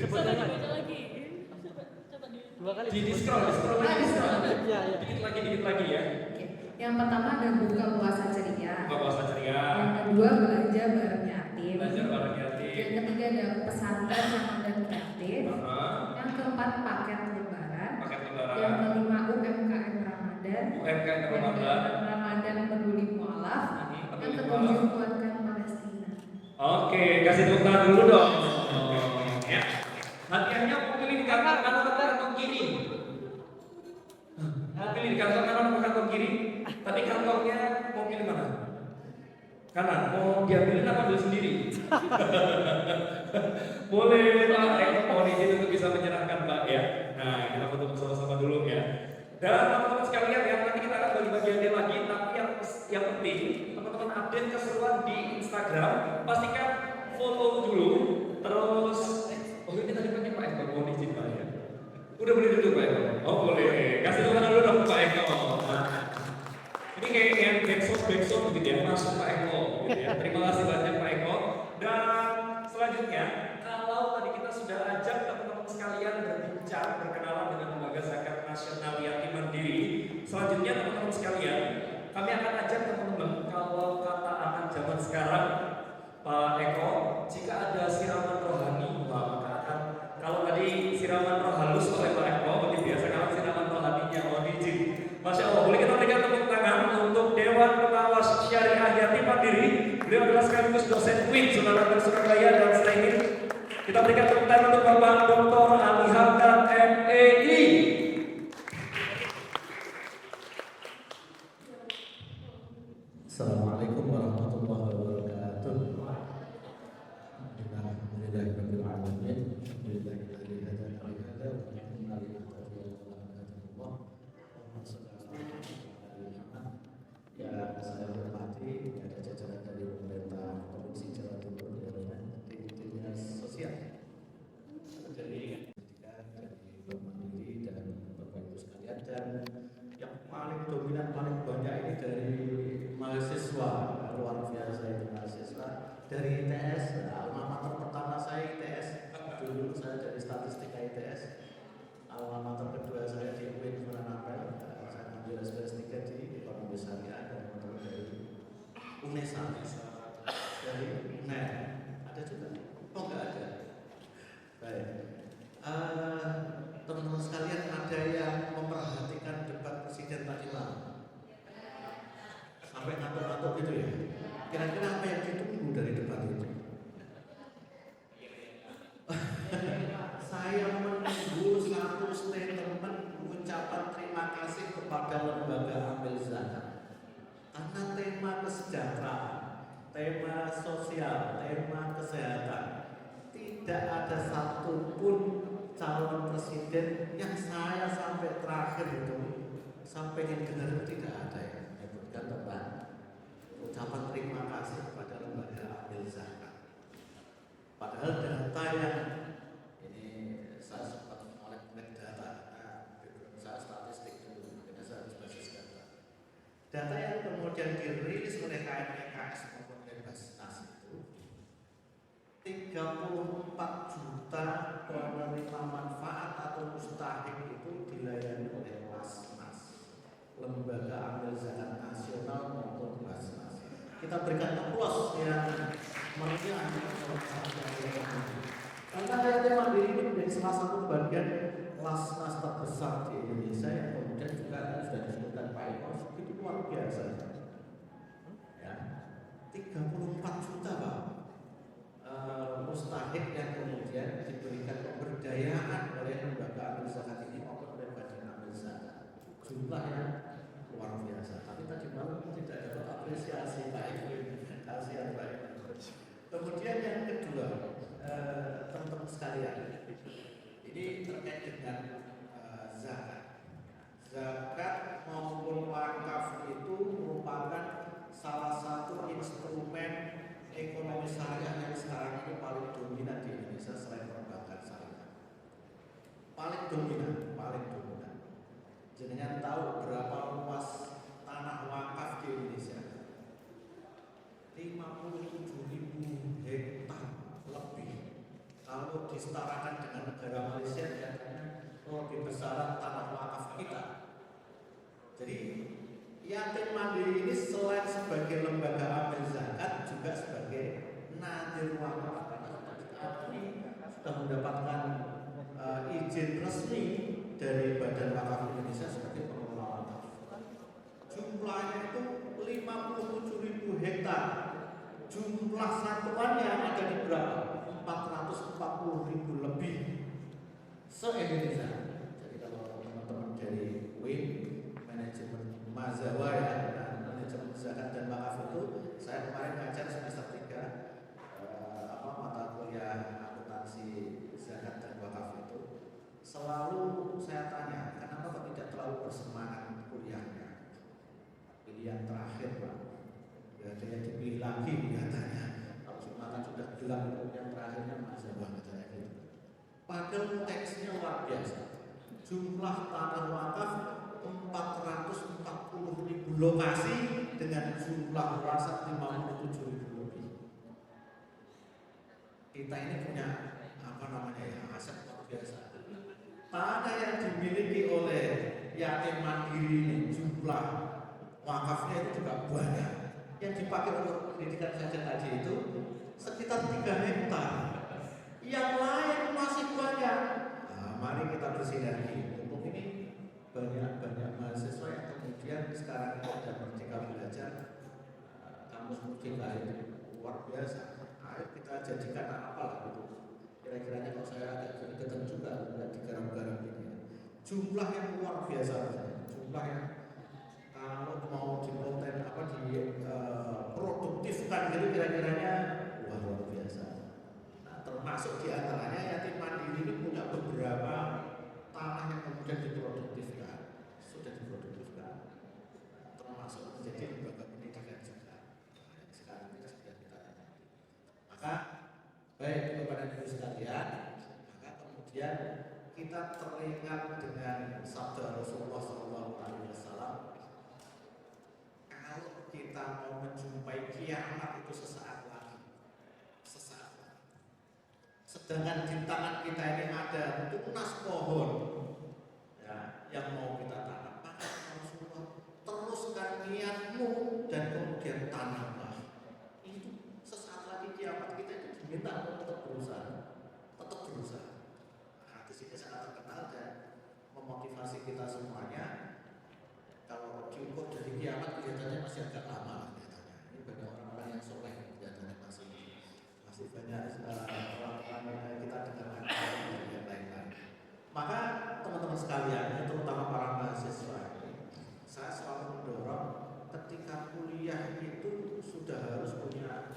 Coba dibaca lagi. Coba Di scroll lagi. Iya. Dikit lagi ya. Oke. Yang pertama ada buka puasa ceria. Buka puasa ceria. Yang kedua belanja bareng yatim. Belajar bareng yatim. Yang ketiga ada pesantren Ramadan kreatif. Yang keempat paket lebaran. Paket lebaran. Yang kelima UMKM Ramadan. UMKM Yang Ramadan. keenam Ramadan peduli mualaf. Yang ketujuh kuatkan Palestina. Oke, kasih tepuk tangan dulu dong. Ya. Hadiahnya mau pilih di kantong kanan atau kantong kiri? Mau pilih di kantong kanan atau kantong kiri? Tapi kantongnya mau pilih mana? Kanan. Mau diambilin apa dulu sendiri? Boleh Pak. Mohon izin untuk bisa menyerahkan Pak ya. Nah, kita foto sama-sama dulu ya. Dan teman-teman sekalian ya, nanti kita akan bagi-bagi hadiah lagi. Tapi yang penting teman-teman update keseruan di Instagram. Pastikan follow dulu. Terus, oh ini tadi pakai Pak Eko, mohon izin Pak ya. Udah boleh duduk Pak Eko? Oh boleh. Kasih tepuk tangan dulu dong Pak Eko. Nah, ini kayak yang backsound gitu ya, masuk Pak Eko. Gitu ya. Terima kasih banyak Pak Eko. Dan selanjutnya, kalau tadi kita sudah ajak teman-teman sekalian berbincang, berkenalan dengan Lembaga Zakat Nasional Yatim Mandiri. Selanjutnya teman-teman sekalian, kami akan ajak teman-teman kalau kata anak zaman sekarang, Pak Eko, jika ada siraman rohani, maka akan kalau tadi siraman roh halus oleh Pak Eko, berarti biasa kalau siraman rohaninya mohon izin. Masya Allah, boleh kita berikan tepuk tangan untuk Dewan Pengawas Syariah Yatim Mandiri. Beliau adalah sekaligus dosen UIN Sunan Surabaya dan selain itu kita berikan tepuk tangan untuk Bapak Dr. Ali Hamdan MEI. Assalamualaikum warahmatullahi wabarakatuh. Alhamdulillahirabbil alamin. Ya, saya hormati ada jajaran dari pemerintah Provinsi Jawa Timur dan dinas sosial. Dari Bank Mandiri dan Bapak Ibu sekalian, dan yang paling dominan paling banyak ini dari mahasiswa luar biasa, itu mahasiswa dari ITS. Alma mater pertama saya ITS, dulu saya jadi statistika ITS. Alma mater kedua saya di UIN Sunan Ampel, saya mengambil S3 di Ekonomi Syariah dan teman-teman dari UNESA sapi dari NER. Ada juga? Oh nggak ada. Baik. Teman-teman sekalian, ada yang memperhatikan debat presiden tadi malam? Sampai ngantuk-ngantuk gitu ya? Kira-kira apa yang ditunggu dari debat itu? Saya menunggu satu statement ucapan terima kasih kepada lembaga amil zakat. Karena tema kesejahteraan, tema sosial, tema kesehatan, tidak ada satupun calon presiden yang saya sampai terakhir itu sampai yang dengar tidak ada yang menyebutkan tentang ucapan terima kasih kepada lembaga amil zakat. Padahal data yang ini saya sempat melek data, saya statistik dulu, karena saya harus basis data. Data yang kemudian dirilis oleh KMEKS maupun Basnas itu 34 juta penerima manfaat atau mustahik itu dilayani oleh Basnas, lembaga amil zakat nasional maupun Basnas. Kita berikan aplaus yang meriah karena HYT Mandiri ini menjadi salah satu bagian Lasnas terbesar di Indonesia yang kemudian juga sudah disebutkan Pak Eko, itu luar biasa. Ya, 34 juta Pak mustahik yang kemudian diberikan pemberdayaan oleh lembaga amil zakat ini maupun oleh badan amil zakat. Jumlahnya luar biasa. Tapi tadi malam tidak dapat apresiasi Pak Eko. Kasihan Pak Eko. Kemudian yang kedua, teman-teman sekalian, ini terkait dengan zakat. Zakat maupun wakaf itu merupakan salah satu instrumen ekonomi syariah yang sekarang ini paling dominan di Indonesia selain perbankan syariah. Paling dominan. Jenengan tahu berapa luas tanah wakaf di Indonesia? 57.000 hektar lebih. Kalau disetarakan dengan negara Malaysia, katanya lebih besar tanah wakaf kita. Jadi Yatim Mandiri ini selain sebagai lembaga amil zakat juga sebagai nadir wakaf karena sudah mendapatkan izin resmi dari Badan Wakaf Indonesia sebagai pengelola wakaf. Jumlahnya itu 57.000 hektar. Jumlah satuannya ada di berapa? 440.000 lebih se-Indonesia. Jadi kalau teman-teman dari WIN, manajemen Mazawa ya, manajemen zakat dan wakaf itu, saya kemarin ngajar semester 3 mata kuliah akuntansi zakat dan wakaf itu. Selalu saya tanya, kenapa kok tidak terlalu bersemangat kuliahnya? Pilihan terakhir Pak, ya ada yang dipilih lagi katanya. Kalau Jumatan sudah gelap itu yang terakhirnya masa banget katanya gitu. Padahal teksnya luar biasa. Jumlah tanah wakaf 440.000 lokasi dengan jumlah luasan 57.000 lebih. Kita ini punya aset luar biasa. Tanah yang dimiliki oleh yatim mandiri ini jumlah wakafnya itu juga banyak. Yang dipakai untuk pendidikan saja tadi itu sekitar 3 hektar. Yang lain masih banyak. Nah, mari kita bersinergi. Untuk ini banyak mahasiswa yang kemudian sekarang ini ada Merdeka Belajar, kampus Merdeka itu luar biasa. Ayo kita jadikan apalah itu. Kira-kiranya kalau saya agak kedekan juga nggak digarap-garap ini. Jumlah yang luar biasa, jumlah yang kalau mau produktifkan gitu kira-kiranya luar biasa. Nah, termasuk diantaranya yatim mandiri ini punya beberapa tanah yang kemudian diproduktifkan, sudah diproduktifkan, termasuk menjadi lembaga pendidikan juga. Nah, sekarang ini sudah kita lihat. Maka baik kepada ibu sekalian, maka kemudian kita teringat dengan sabda Rasulullah SAW. Kalau kita mau menjumpai kiamat itu sesaat lagi. Sedangkan di tangan kita ini ada tunas pohon ya, yang mau kita tanam. Maka Rasulullah teruskan niatmu dan kemudian tanamlah. generasi kita semuanya. Kalau diukur dari kiamat kelihatannya masih agak lama lah kelihatannya. Ini banyak orang-orang yang soleh kelihatannya masih banyak orang-orang kita dengarkan dan yang lain-lain. Maka teman-teman sekalian, terutama para mahasiswa ini, saya selalu mendorong ketika kuliah itu sudah harus punya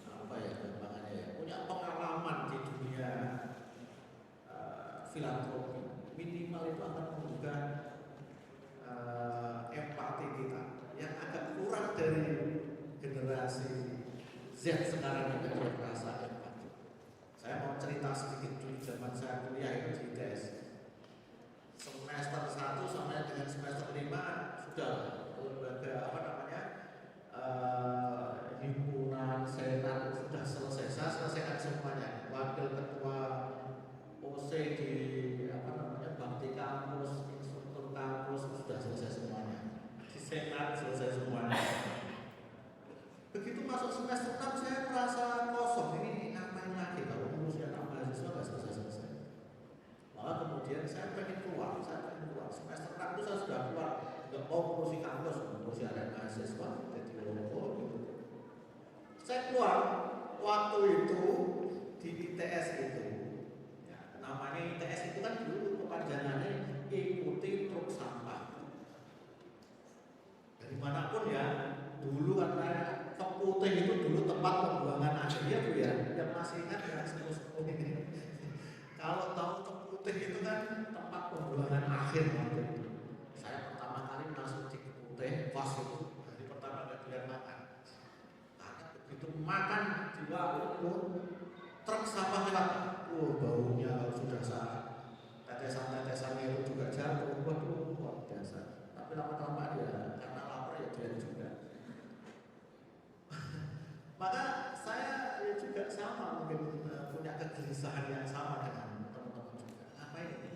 apa ya gampangannya ya, punya pengalaman di dunia filantropi. Minimal itu akan membuka empati kita yang agak kurang dari generasi Z sekarang ini sudah merasa empati. Saya mau cerita sedikit dulu zaman saya kuliah itu di ITS. Semester 1 sampai dengan semester 5 sudah lembaga apa namanya himpunan senat sudah selesai. Saya selesaikan semuanya. Wakil ketua OC di apa namanya bakti kampus, instruktur kampus sudah selesai semuanya. Di senat selesai semuanya. Begitu masuk semester 6 saya merasa kosong. Ini ngapain lagi kalau ngurusin anak mahasiswa nggak selesai-selesai. Maka kemudian saya pengen keluar. Semester 6 itu saya sudah keluar, nggak mau ngurusi kampus, ngurusi anak mahasiswa, jadi lompo gitu. Saya keluar waktu itu di ITS itu, ya, namanya ITS itu kan dulu kepanjangannya ikuti truk sampah. Dari manapun ya, dulu karena Keputih itu dulu tempat pembuangan akhir ya Bu ya, yang masih ingat ya sepuh-sepuh ini. Kalau tahu Keputih itu kan tempat pembuangan akhir waktu itu. Saya pertama kali masuk di Keputih, pas itu hari pertama nggak doyan makan. Karena begitu makan di warung, truk sampah lewat, baunya kalau sudah saat tetesan-tetesannya itu juga jatuh, waduh luar biasa. Tapi lama-lama ya karena lapar ya doyan juga. Maka saya ya juga sama mungkin punya kegelisahan yang sama dengan teman-teman juga. Apa ini?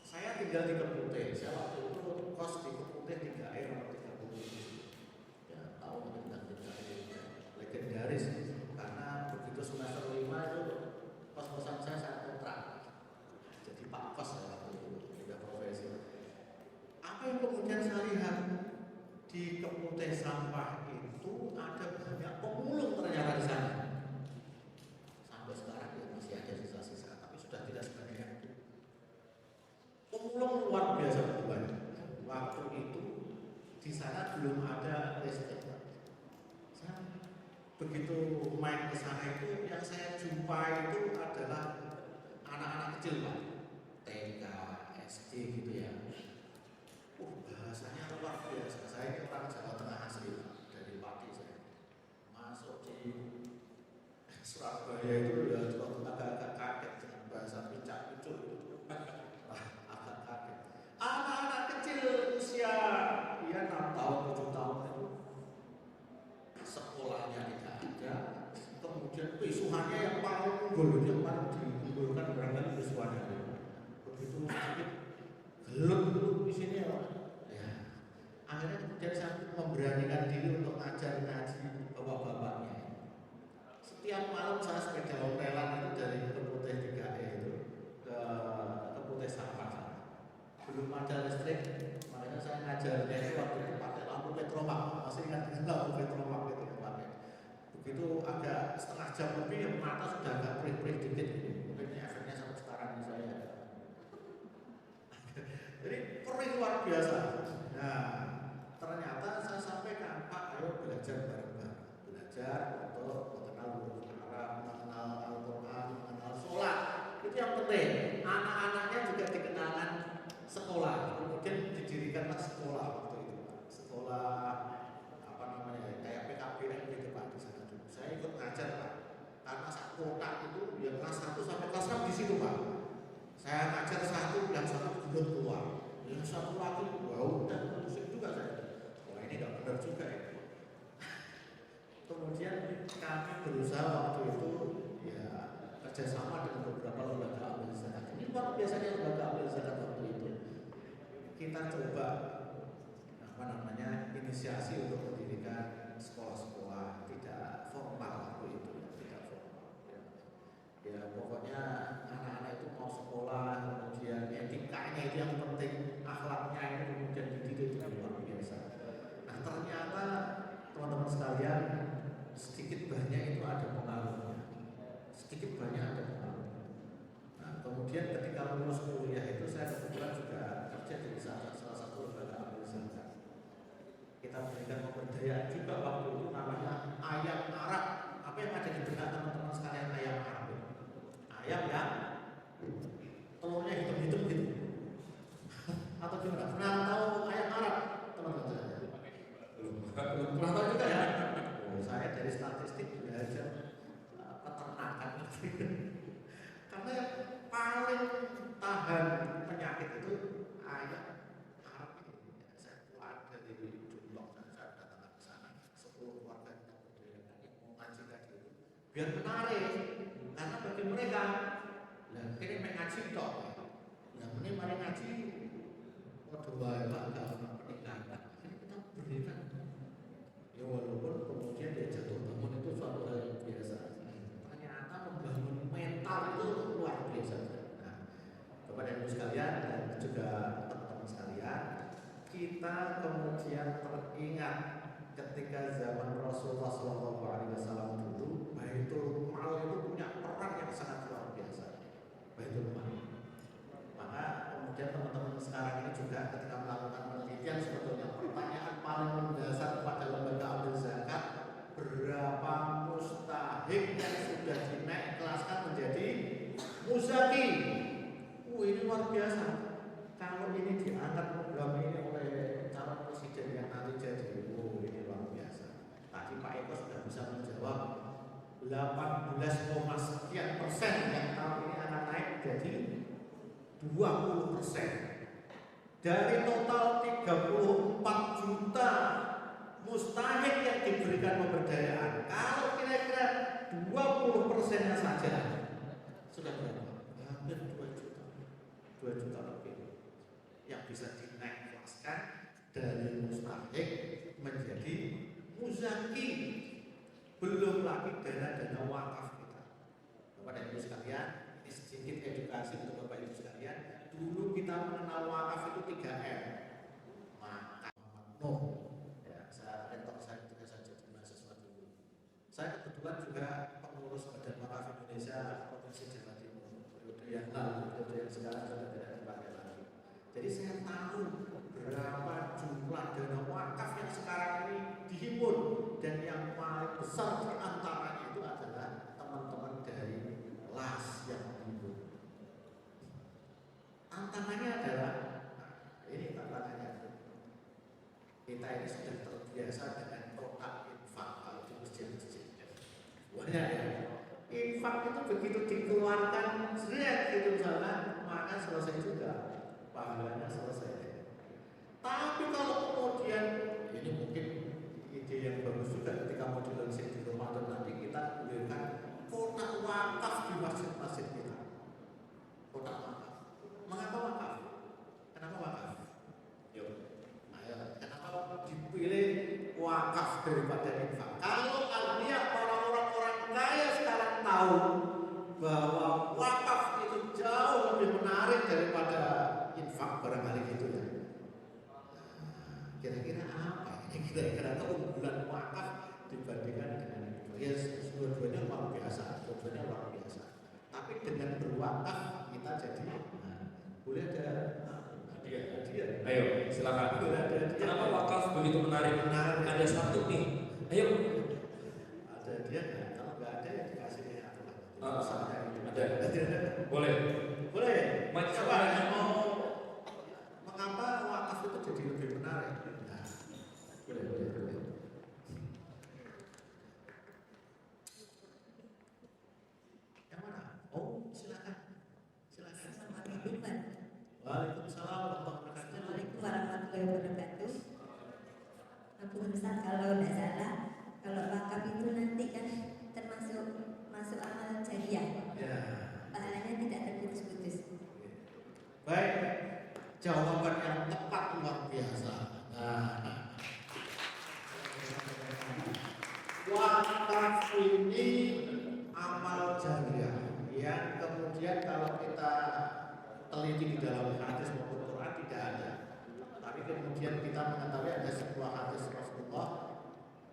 Saya tinggal di Keputih. Saya waktu itu kos di Keputih 3R atau 37. Ya tahu tentang 3R legendaris karena begitu semester 5 itu kos-kosan saya kontrak. Jadi Pak Kos ya waktu itu tidak profesi. Apa yang kemudian saya lihat di Keputih sampah itu ada banyak pemulung ternyata di sana. Sampai sekarang ya masih ada sisa-sisa, tapi sudah tidak sebanyak itu. Pemulung luar biasa banyak. Waktu itu di sana belum ada listrik. Saya begitu main ke sana itu yang saya jumpai itu adalah anak-anak kecil Pak, TK, SD gitu ya. Bahasanya luar biasa. Saya ini orang Jawa Tengah asli dari Pati saya. Masuk di Surabaya itu ya agak-agak kaget dengan bahasa picak-picuk itu. Agak kaget. Anak-anak kecil usia ya 6 tahun, 7 tahun itu sekolahnya tidak ada. Kemudian pisuhannya yang paling unggul, yang paling diunggulkan berangkat pisuhannya. Begitu sedikit gelut di sini ya. Akhirnya kemudian saya memberanikan diri untuk ngajar ngaji bapak-bapaknya. Setiap malam saya sepeda ontelan itu dari Keputih 3E itu ke Keputih sampah. Belum ada listrik, makanya saya ngajarnya itu waktu itu pakai lampu petromak. Masih ingat dengan lampu petromak itu yang pakai. Begitu agak setengah jam lebih, yang mata sudah agak perih-perih dikit. Mungkin efeknya sampai sekarang ini saya. Jadi perih luar biasa. Nah, ternyata saya sampaikan, Pak, ayo belajar bareng-bareng. Belajar untuk mengenal huruf Arab, mengenal Al-Quran, mengenal sholat. Itu yang penting. Anak-anaknya juga dikenalkan sekolah. Kemudian didirikanlah sekolah waktu itu. Sekolah apa namanya? Kayak PKBN gitu Pak di sana dulu. Saya ikut ngajar Pak. Karena satu kotak itu ya kelas 1 sampai kelas 6 di situ Pak. Saya ngajar satu, yang satu belum keluar. Yang satu lagi, wow, dan musik juga saya. Ini nggak benar juga ya. Kemudian kami berusaha waktu itu ya kerjasama dengan beberapa lembaga amil zakat. Ini luar biasanya lembaga amil zakat waktu itu. Kita coba apa namanya inisiasi untuk mendirikan sekolah-sekolah tidak formal waktu itu ya, tidak formal. Ya pokoknya anak-anak itu mau sekolah, kemudian etikanya itu yang penting, akhlak lulus kuliah itu saya kebetulan juga kerja di salah satu lembaga amil zakat. Kita berikan pemberdayaan juga waktu itu namanya ayam Arab. Apa yang ada di benak teman-teman sekalian ayam Arab? Ayam yang telurnya hitam-hitam gitu. Atau gimana? Pernah tahu ayam Arab teman-teman? Pernah tahu juga ya? Oh, saya dari statistik belajar peternakan. Karena paling tahan penyakit itu ayam Arab ini. Saya keluar dari Jumlah dan saya datang ke sana. 10 keluarga kita berdayakan yang mau ngaji tadi itu biar menarik. Karena bagi mereka, lah kini ngaji tok. Lah ini mari ngaji. Waduh wae Pak, enggak ada peningkatan. Ini kita berikan. Ya walaupun kemudian dia jatuh bangun itu suatu hal yang biasa. Ternyata membangun mental itu luar biasa. Nah, kepada ibu sekalian dan juga teman-teman sekalian, kita kemudian teringat ketika zaman Rasulullah SAW dulu, Baitul Mal itu punya peran yang sangat luar biasa. Baitul Mal. Maka kemudian teman-teman sekarang ini juga ketika melakukan penelitian sebetulnya pertanyaan paling mendasar pada lembaga amil zakat, berapa mustahik yang sudah dinaik kelaskan menjadi muzaki? Ini luar biasa. Kalau ini diangkat program ini oleh calon presiden yang nanti jadi, ini luar biasa. Tadi Pak Eko sudah bisa menjawab 18, sekian persen yang tahun ini akan naik jadi 20%. Dari total 34 juta mustahik yang diberikan pemberdayaan, kalau kira-kira 20%-nya saja sudah berapa? Hampir 2 juta. 2 juta lebih yang bisa dinaik kelaskan dari mustahik menjadi muzaki. Belum lagi dana-dana wakaf kita. Kepada ibu sekalian, ini sedikit edukasi untuk Bapak Ibu sekalian. Dulu kita mengenal wakaf itu 3M. Maka ya, saya rektor saya juga saja di mahasiswa dulu. Saya kebetulan juga pengurus Badan Wakaf Indonesia Provinsi Jawa Timur. Periode yang lalu, periode yang sekarang sudah tidak dipakai lagi. Jadi saya tahu berapa jumlah dana wakaf yang sekarang ini dihimpun, dan yang paling besar di antaranya itu adalah teman-teman dari LAS yang menghimpun. Tantangannya adalah, ini tantangannya, kita ini sudah terbiasa dengan kotak infak kalau di masjid-masjid. Banyak ya. Infak itu begitu dikeluarkan seret gitu misalnya, maka selesai juga, pahalanya selesai. Tapi kalau kemudian, ini mungkin ide yang bagus juga ketika mau dilansir di Ramadan nanti kita berikan kotak wakaf di masjid-masjid kita. Kotak wakaf. Mengapa wakaf? Kenapa wakaf? Yuk, ayo. Kenapa dipilih wakaf daripada infak? Kalau lihat orang-orang kaya sekarang tahu bahwa wakaf itu jauh lebih menarik daripada infak barangkali gitu ya. Kira-kira apa? Kira-kira keunggulan wakaf dibandingkan dengan ya dua-duanya luar biasa, dua-duanya luar biasa. Tapi dengan berwakaf kita jadi boleh ada hadiah. Ayo, silakan. Kenapa wakaf begitu menarik? Ada satu nih. Ayo. Ada dia nggak? Kalau nggak ada ya dikasih ada. Boleh. Boleh. Coba mau mengapa wakaf itu jadi lebih menarik? Nah, boleh. Yang mana? Oh, silakan. Assalamualaikum Waalaikumsalam warahmatullahi wabarakatuh. Abu Ustaz, kalau tidak salah, kalau wakaf itu nanti kan termasuk masuk amal jariah. Ya. Pahalanya tidak terputus-putus. Baik, jawaban yang tepat luar biasa. Wakaf ini amal jariah yang kemudian kalau kita teliti di dalam hadis maupun Quran tidak ada. Tapi kemudian kita mengetahui ada sebuah hadis Rasulullah,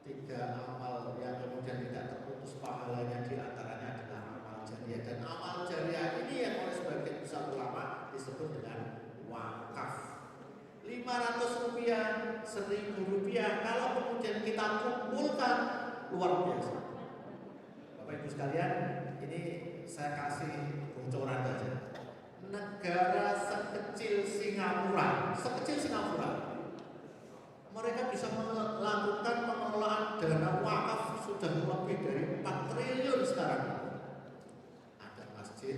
3 amal yang kemudian tidak terputus pahalanya, di antaranya adalah amal jariah. Dan amal jariah ini yang oleh sebagian besar ulama Rp1.000 kalau kemudian kita kumpulkan luar biasa. Bapak Ibu sekalian, ini saya kasih bocoran saja. Negara sekecil Singapura, mereka bisa melakukan pengelolaan dana wakaf sudah lebih dari 4 triliun sekarang. Ada masjid,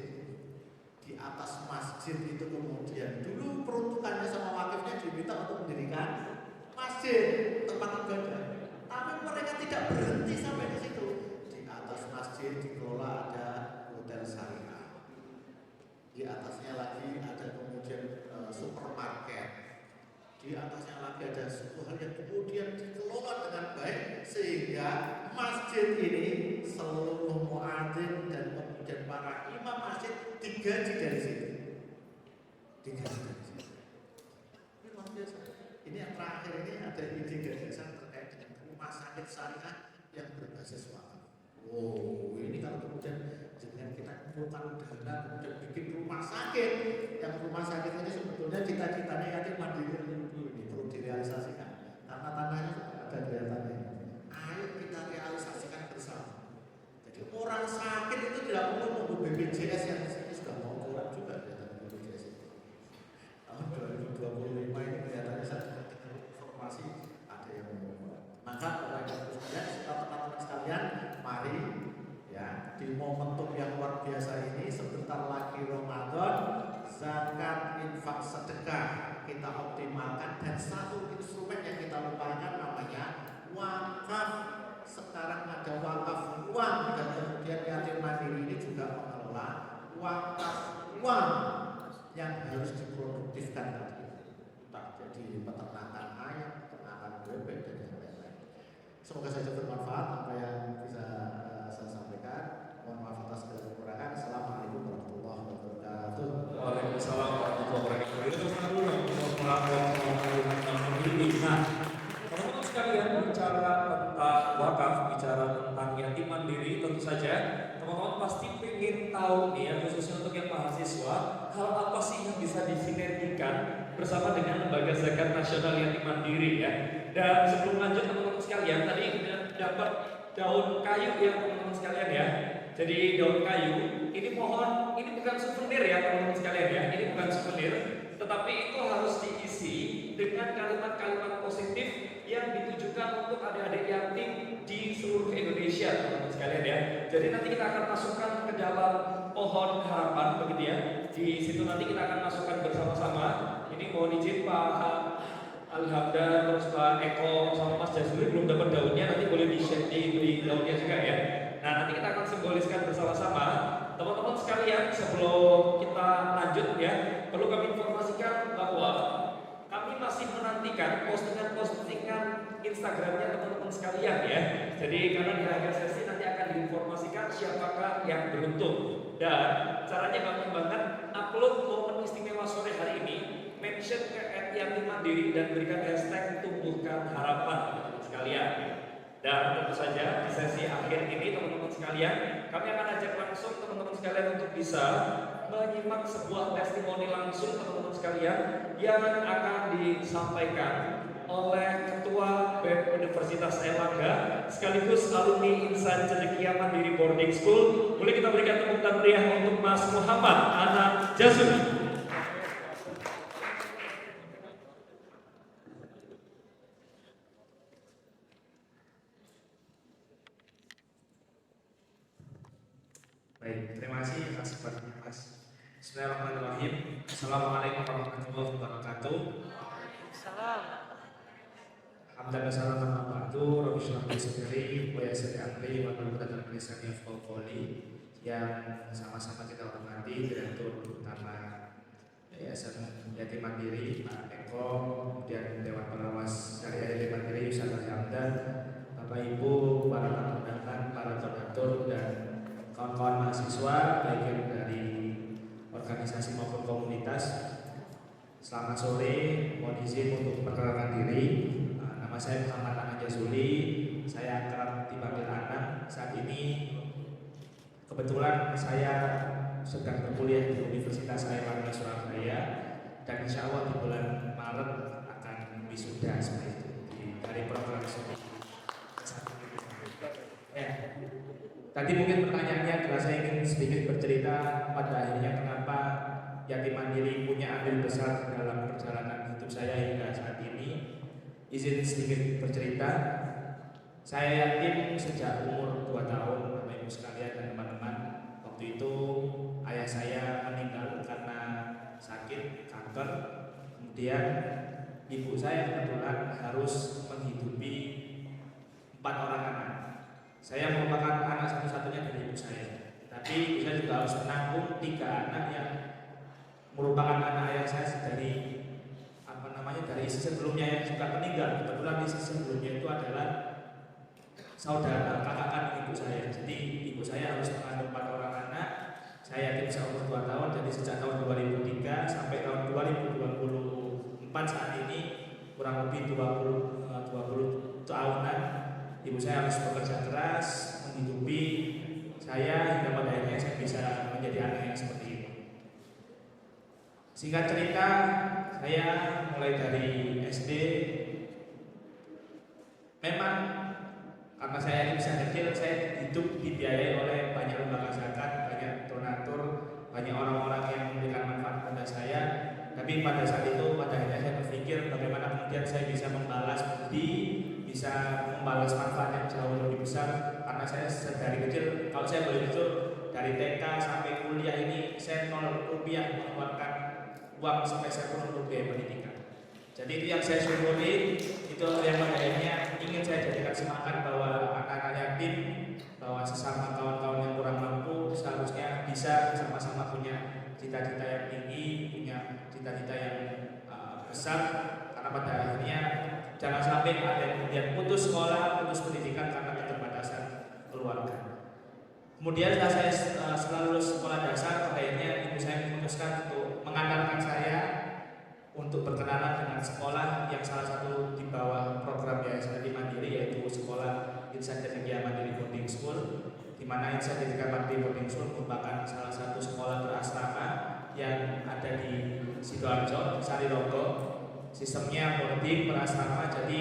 di atas masjid itu kemudian dulu peruntukannya sama wakifnya diminta untuk mendirikan masjid, tempat ibadah. Tapi mereka tidak berhenti sampai di situ. Di atas masjid dikelola ada hotel syariah. Di atasnya lagi ada kemudian supermarket. Di atasnya lagi ada sebuah yang kemudian dikelola dengan baik sehingga masjid ini seluruh muadzin dan kemudian para imam masjid digaji dari situ. Ini luar biasa. Ini yang terakhir ini ada ide gagasan terkait dengan rumah sakit syariah yang berbasis wakaf. Oh, ini kalau kemudian dengan kita kumpulkan dana kemudian bikin rumah sakit, yang rumah sakit ini sebetulnya cita-citanya yatim mandiri ini perlu direalisasikan karena tanahnya sudah ada kelihatannya. Ayo kita realisasikan bersama. Jadi orang sakit itu tidak perlu nunggu BPJS yang ini sudah mau keluar juga data BPJS itu. Tahun 2025 ini kelihatannya saya dengar informasi ada yang mau keluar. Maka teman-teman sekalian, mari ya di momentum yang luar biasa ini sebentar lagi Ramadan, zakat, infak, sedekah kita optimalkan dan satu instrumen yang kita lupakan namanya wakaf. Sekarang ada wakaf uang dan kemudian yatim mandiri ini juga mengelola wakaf uang yang harus diproduktifkan tadi. Tak jadi peternakan ayam, peternakan bebek dan yang lain-lain. Semoga saja bermanfaat apa yang bisa saya sampaikan. Mohon maaf atas segala kekurangan. Assalamualaikum warahmatullahi wabarakatuh. Waalaikumsalam warahmatullahi wabarakatuh. Itu dulu Nah, teman-teman sekalian, bicara tentang wakaf, bicara tentang yatim mandiri, tentu saja teman-teman pasti ingin tahu nih ya, khususnya untuk yang mahasiswa, hal apa sih yang bisa disinergikan bersama dengan Lembaga Zakat Nasional Yatim Mandiri ya. Dan sebelum lanjut teman-teman sekalian, tadi sudah dapat daun kayu ya teman-teman sekalian ya. Jadi daun kayu ini mohon, ini bukan souvenir ya teman-teman sekalian ya, ini bukan souvenir, tetapi itu harus diisi dengan kalimat-kalimat positif yang ditujukan untuk adik-adik yatim di seluruh Indonesia teman-teman sekalian ya. Jadi nanti kita akan masukkan ke dalam pohon harapan begitu ya. Di situ nanti kita akan masukkan bersama-sama. Ini mohon izin Pak Alhamdulillah, terus Pak Eko sama Mas Jazuli belum dapat daunnya, nanti boleh di daunnya juga ya. Nah nanti kita akan simboliskan bersama-sama. Teman-teman sekalian, sebelum kita lanjut ya, perlu kami informasikan bahwa kami masih menantikan postingan-postingan Instagramnya teman-teman sekalian ya. Jadi karena di akhir sesi nanti akan diinformasikan siapakah yang beruntung. Dan caranya gampang banget, upload momen istimewa sore hari ini, mention ke @yatim mandiri dan berikan hashtag tumbuhkan harapan teman-teman sekalian. Dan tentu saja di sesi akhir ini teman-teman sekalian, kami akan ajak langsung teman-teman sekalian untuk bisa menyimak sebuah testimoni langsung teman-teman sekalian yang akan disampaikan oleh Ketua BEM Universitas Airlangga sekaligus alumni Insan Cendekia Mandiri Boarding School. Boleh kita berikan tepuk tangan meriah untuk Mas Muhammad Anak Jazuli. Baik, terima kasih atas kesempatannya Mas. Bismillahirrahmanirrahim. Assalamualaikum warahmatullahi wabarakatuh. Salam. Alhamdulillah salam ba'du. Rabbi shrah li sadri wa yassir li amri wa hlul 'uqdatam min lisani yafqahu qawli. Yang sama-sama kita hormati Direktur Utama Yayasan Yatim Mandiri Pak Eko, kemudian Dewan Pengawas Syariah Yatim Mandiri Ustaz Hamdan, Bapak Ibu, para tamu undangan, para donatur dan kawan-kawan mahasiswa baik yang dari organisasi maupun komunitas. Selamat sore, mohon izin untuk memperkenalkan diri. Nama saya Muhammad Anak Jazuli, saya kerap dipanggil Anak. Saat ini kebetulan saya sedang berkuliah di Universitas Airlangga Surabaya dan insya Allah di bulan Maret akan wisuda seperti itu. dari program studi. Ya. Tadi mungkin pertanyaannya adalah saya ingin sedikit bercerita pada akhirnya kenapa yatim mandiri punya andil besar dalam perjalanan hidup saya hingga saat ini. Izin sedikit bercerita. Saya yatim sejak umur 2 tahun, Bapak Ibu sekalian dan teman-teman. Waktu itu ayah saya meninggal karena sakit kanker. Kemudian ibu saya kebetulan harus menghidupi 4 orang anak. Saya merupakan anak satu-satunya dari ibu saya. Tapi ibu saya juga harus menanggung 3 anak yang merupakan anak ayah saya dari dari istri sebelumnya yang juga meninggal. Kebetulan istri sebelumnya itu adalah saudara kakak kandung ibu saya. Jadi ibu saya harus mengandung 4 orang anak. Saya yatim seumur 2 tahun. Jadi sejak tahun 2003 sampai tahun 2024 saat ini kurang lebih 20 tahunan. Ibu saya harus bekerja keras menghidupi saya hingga pada akhirnya saya bisa menjadi anak yang seperti ini. Singkat cerita, saya mulai dari SD. Memang karena saya bisa kecil, saya hidup dibiayai oleh banyak lembaga zakat, banyak donatur, banyak orang-orang yang memberikan manfaat kepada saya. Tapi pada saat itu, pada akhirnya saya berpikir bagaimana kemudian saya bisa membalas budi, bisa membalas manfaat yang jauh lebih besar. Karena saya dari kecil, kalau saya boleh jujur, dari TK sampai kuliah ini saya 0 rupiah mengeluarkan uang sampai saya untuk biaya pendidikan. Jadi itu yang saya syukuri, itu yang pada akhirnya ingin saya jadikan semangat bahwa anak-anak yatim, bahwa sesama kawan-kawan yang kurang mampu seharusnya bisa sama-sama punya cita-cita yang tinggi, punya cita-cita yang besar. Karena pada akhirnya jangan sampai ada yang kemudian putus sekolah, putus pendidikan karena keterbatasan keluarga. Kemudian setelah lulus sekolah dasar, pada akhirnya ibu saya memutuskan untuk mengantarkan saya untuk berkenalan dengan sekolah yang salah satu di bawah program Yayasan Yatim Mandiri, yaitu sekolah Insan Cendekia Mandiri Boarding School, di mana Insan Cendekia Mandiri Boarding School merupakan salah satu sekolah berasrama yang ada di Sidoarjo, Sarirogo. Sistemnya boarding berasrama, jadi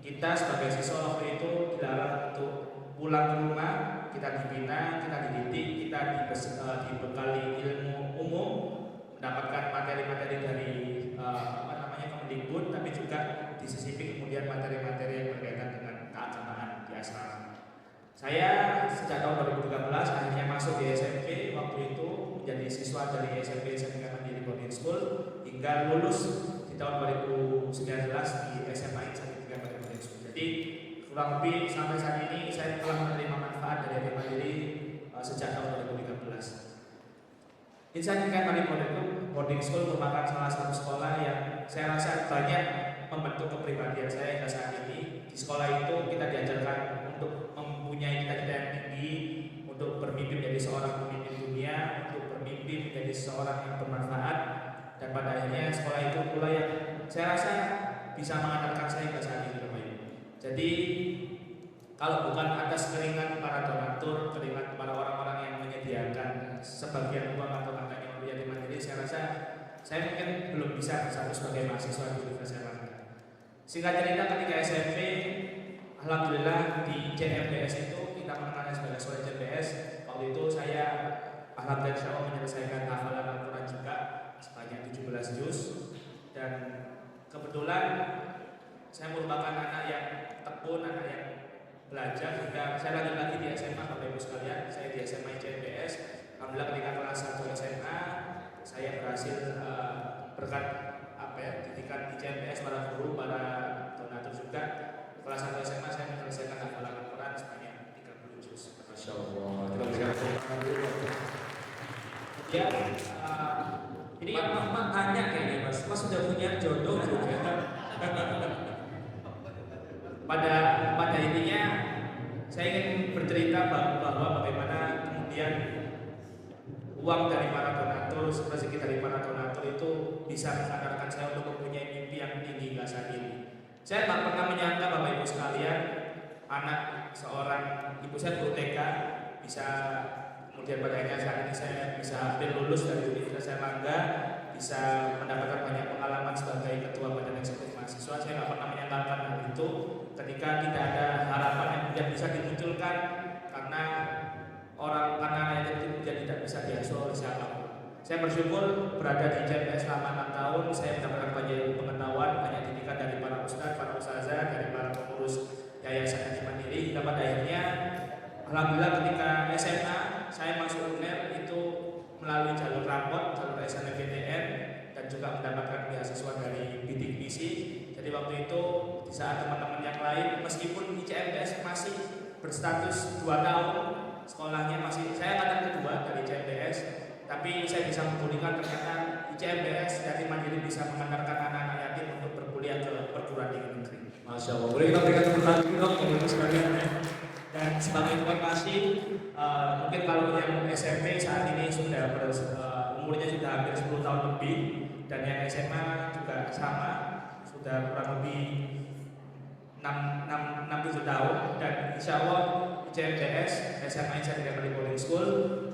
kita sebagai siswa waktu itu dilarang untuk pulang ke rumah. Kita dibina, kita dididik, kita dibekali ilmu umum, mendapatkan materi-materi dari Kemendikbud, tapi juga disisipi kemudian materi-materi yang berkaitan dengan keagamaan di asrama. Saya sejak tahun 2013 akhirnya masuk di SMP, waktu itu menjadi siswa dari SMP Cendekia Mandiri Boarding School hingga lulus di tahun 2019 di SMA Cendekia Mandiri Boarding School. Jadi kurang lebih sampai saat ini saya telah menerima manfaat dari Yatim Mandiri sejak tahun 2013. Insan Cendekia Mandiri Boarding School merupakan salah satu sekolah yang saya rasa banyak membentuk kepribadian saya hingga saat ini. Di sekolah itu kita diajarkan untuk mempunyai cita-cita yang tinggi, untuk bermimpi menjadi seorang pemimpin dunia, untuk bermimpi menjadi seorang yang bermanfaat. Dan pada akhirnya sekolah itu pula yang saya rasa bisa mengantarkan saya hingga saat ini. Jadi kalau bukan atas keringat para donatur, keringat para orang-orang yang menyediakan sebagian uang atau katanya untuk yatim mandiri, saya rasa saya mungkin belum bisa bersatu sebagai mahasiswa di Universitas Erlangga. Singkat cerita, ketika SMP, alhamdulillah di JMBS itu kita mengenalnya sebagai sekolah JMBS. Waktu itu saya alhamdulillah menyelesaikan hafalan Al-Quran juga sebanyak 17 juz, dan kebetulan saya merupakan anak yang tekun, anak yang belajar hingga saya lanjut lagi di SMA. Bapak Ibu sekalian, saya di SMA JMBS. Alhamdulillah ketika kelas 1 SMA saya berhasil berkat didikan di JMBS, para guru, para donatur juga. Kelas 1 SMA saya menyelesaikan hafalan Al-Quran sebanyak 30 juz. Masya Allah. Ya, ini Mas tanya kayaknya Mas sudah punya jodoh juga. Pada intinya saya ingin bercerita bahwa bagaimana kemudian uang dari para donatur, rezeki dari para donatur itu bisa mengantarkan saya untuk mempunyai mimpi yang tinggi hingga saat ini. Saya tak pernah menyangka Bapak Ibu sekalian, anak seorang ibu saya guru TK bisa kemudian pada akhirnya saat ini saya bisa hampir lulus dari Universitas Erlangga, bisa mendapatkan banyak pengalaman sebagai ketua badan eksekutif mahasiswa. Saya nggak pernah menyangkalkan hal itu ketika tidak ada harapan yang kemudian bisa dimunculkan karena anak itu kemudian tidak bisa diasuh oleh siapapun. Saya bersyukur berada di JMS selama 6 tahun. Saya mendapatkan banyak pengetahuan, banyak didikan dari para ustadz, para ustazah, dari para pengurus Yayasan Haji Mandiri, hingga pada akhirnya alhamdulillah ketika SMA saya masuk UNER itu melalui jalur rapot, jalur SNMPTN, dan juga mendapatkan beasiswa dari bidik misi. Jadi waktu itu di saat teman-teman yang lain meskipun ICMDS masih berstatus 2 tahun sekolahnya, masih saya angkatan kedua dari ICMDS, tapi saya bisa membuktikan ternyata ICMDS dari Mandiri bisa mengantarkan anak-anak yatim untuk berkuliah ke perguruan tinggi negeri. Masya Allah, boleh kita berikan tepuk tangan dulu dong teman-teman sekalian ya. Dan sebagai informasi, mungkin kalau yang SMP saat ini sudah umurnya sudah hampir 10 tahun lebih, dan yang SMA juga sama, sudah kurang lebih 6-7 tahun. Dan insya Allah ICMDS SMA Insyaallah Family Boarding School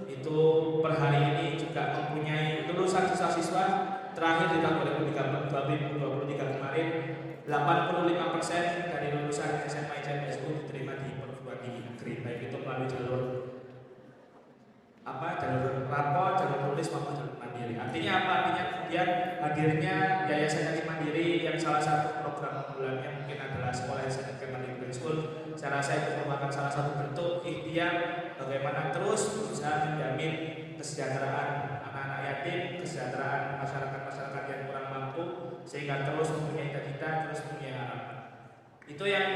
itu per hari ini juga mempunyai lulusan siswa-siswa terakhir di tahun 2023 kemarin 85% dari lulusan SMA ICMDS itu diterima di perguruan tinggi negeri, baik itu melalui jalur rapor, jalur tulis maupun jalur mandiri. Artinya apa? Artinya kemudian hadirnya Yayasan Haji Mandiri yang salah satu program unggulannya mungkin adalah sekolah Yayasan Haji Mandiri Boarding School. Saya rasa itu merupakan salah satu bentuk ikhtiar bagaimana terus berusaha menjamin kesejahteraan anak-anak yatim, kesejahteraan masyarakat yang kurang mampu, sehingga terus mempunyai cita-cita, terus punya harapan. Itu yang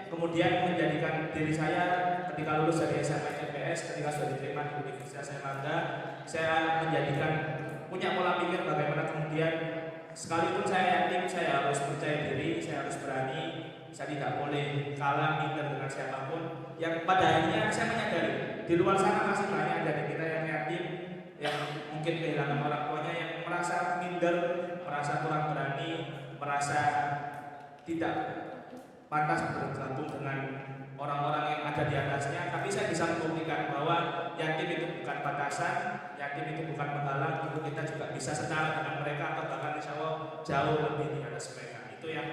kemudian menjadikan diri saya ketika lulus dari SMA ICMDS, ketika sudah diterima di Universitas Airlangga, saya menjadikan punya pola pikir bagaimana kemudian sekalipun saya yatim, saya harus percaya diri, saya harus berani, saya tidak boleh kalah minder dengan siapapun. Yang pada akhirnya saya menyadari di luar sana masih banyak dari kita yang yatim, yang mungkin kehilangan orang tuanya, yang merasa minder, merasa kurang berani, merasa tidak pantas bergabung dengan orang-orang yang ada di atasnya. Tapi saya bisa membuktikan bahwa yatim itu bukan batasan, yatim itu bukan penghalang, itu kita juga bisa setara dengan mereka atau bahkan insya Allah jauh lebih di atas mereka. Itu yang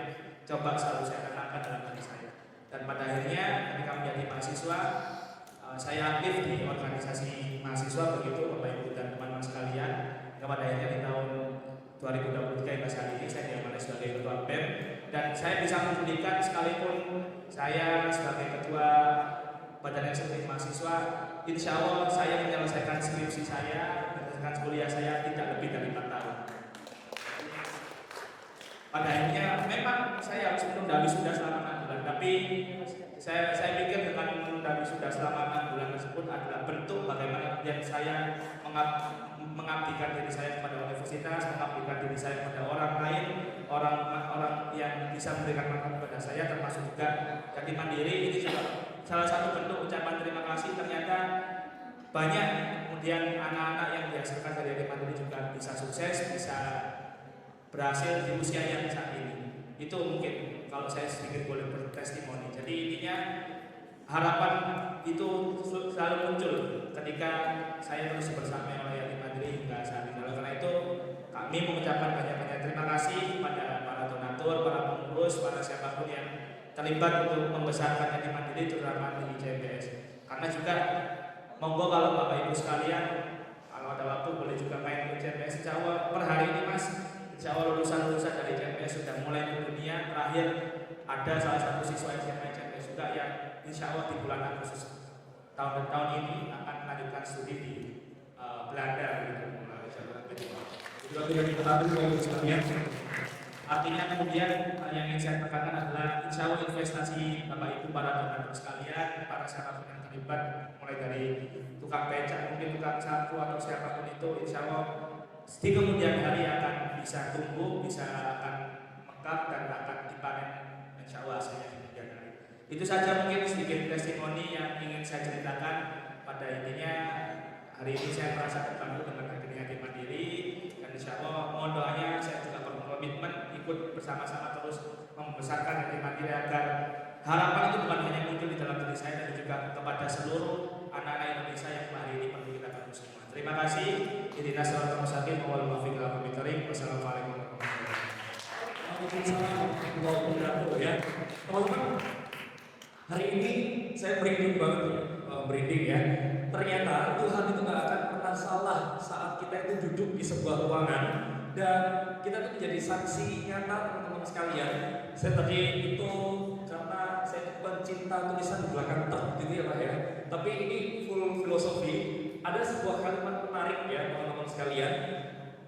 coba selalu saya tanamkan dalam diri saya. Dan pada akhirnya ketika menjadi mahasiswa, saya aktif di organisasi mahasiswa begitu Bapak Ibu dan teman-teman sekalian. Pada akhirnya di tahun 2023 hingga saat ini saya diamanai sebagai ketua BEM, dan saya bisa membuktikan sekalipun saya sebagai ketua badan eksekutif mahasiswa, insya Allah saya menyelesaikan skripsi saya, menyelesaikan kuliah saya tidak lebih dari 4 tahun. Pada akhirnya memang saya harus menunda wisuda selama 6 bulan, tapi saya pikir dengan menunda wisuda selama 6 bulan tersebut adalah bentuk bagaimana kemudian saya mengabdikan diri saya kepada universitas, mengabdikan diri saya kepada orang lain, orang-orang yang bisa memberikan manfaat kepada saya, termasuk juga Yatim Mandiri. Ini juga salah satu bentuk ucapan terima kasih. Ternyata banyak kemudian anak-anak yang dihasilkan dari Yatim Mandiri juga bisa sukses, bisa berhasil di usia yang saat ini. Itu mungkin kalau saya sedikit boleh bertestimoni. Jadi intinya harapan itu selalu muncul ketika saya terus bersama oleh Yatim Mandiri hingga saat ini. Oleh karena itu kami mengucapkan banyak-banyak terima kasih pada para donatur, para pengurus, para siapapun yang terlibat untuk membesarkan Yatim Mandiri terutama di ICMDS. Karena juga monggo kalau Bapak Ibu sekalian kalau ada waktu boleh juga main ke ICMDS. Insya Allah per hari ini Mas, insya Allah lulusan-lulusan dari ICMDS sudah mulai mendunia. Terakhir ada salah satu siswa ICMDS juga yang insya Allah di bulan Agustus tahun ini akan melanjutkan studi di Belanda gitu. Artinya kemudian yang ingin saya tekankan adalah insya Allah investasi Bapak Ibu para donatur sekalian, para siapapun yang terlibat, mulai dari tukang becak, mungkin tukang sapu atau siapapun itu, insya Allah di kemudian hari akan bisa tumbuh, bisa akan mekar dan akan dipanen insya Allah hasilnya di kemudian hari. Itu saja mungkin sedikit testimoni yang ingin saya ceritakan. Pada intinya hari ini saya merasa terbantu dengan rekening Yatim Mandiri, dan insya Allah mohon doanya saya juga berkomitmen ikut bersama-sama terus membesarkan Yatim Mandiri agar harapan itu bukan hanya muncul di dalam diri saya, tapi juga kepada seluruh anak-anak Indonesia yang hari ini perlu kita bantu semua. Terima kasih. Ihdinas siratal mustaqim wal muwaffiq ila aqwamit thoriq. tarik. Wassalamualaikum warahmatullahi wabarakatuh. Waalaikumsalam warahmatullahi wabarakatuh ya. Teman-teman, hari ini saya merinding banget ya, merinding ya. Ternyata Tuhan itu nggak akan pernah salah saat kita itu duduk di sebuah ruangan dan kita tuh menjadi saksi nyata teman-teman sekalian. Saya tadi itu karena saya itu pencinta tulisan di belakang tak gitu ya Pak ya. Tapi ini full filosofi. Ada sebuah kalimat menarik ya teman-teman sekalian.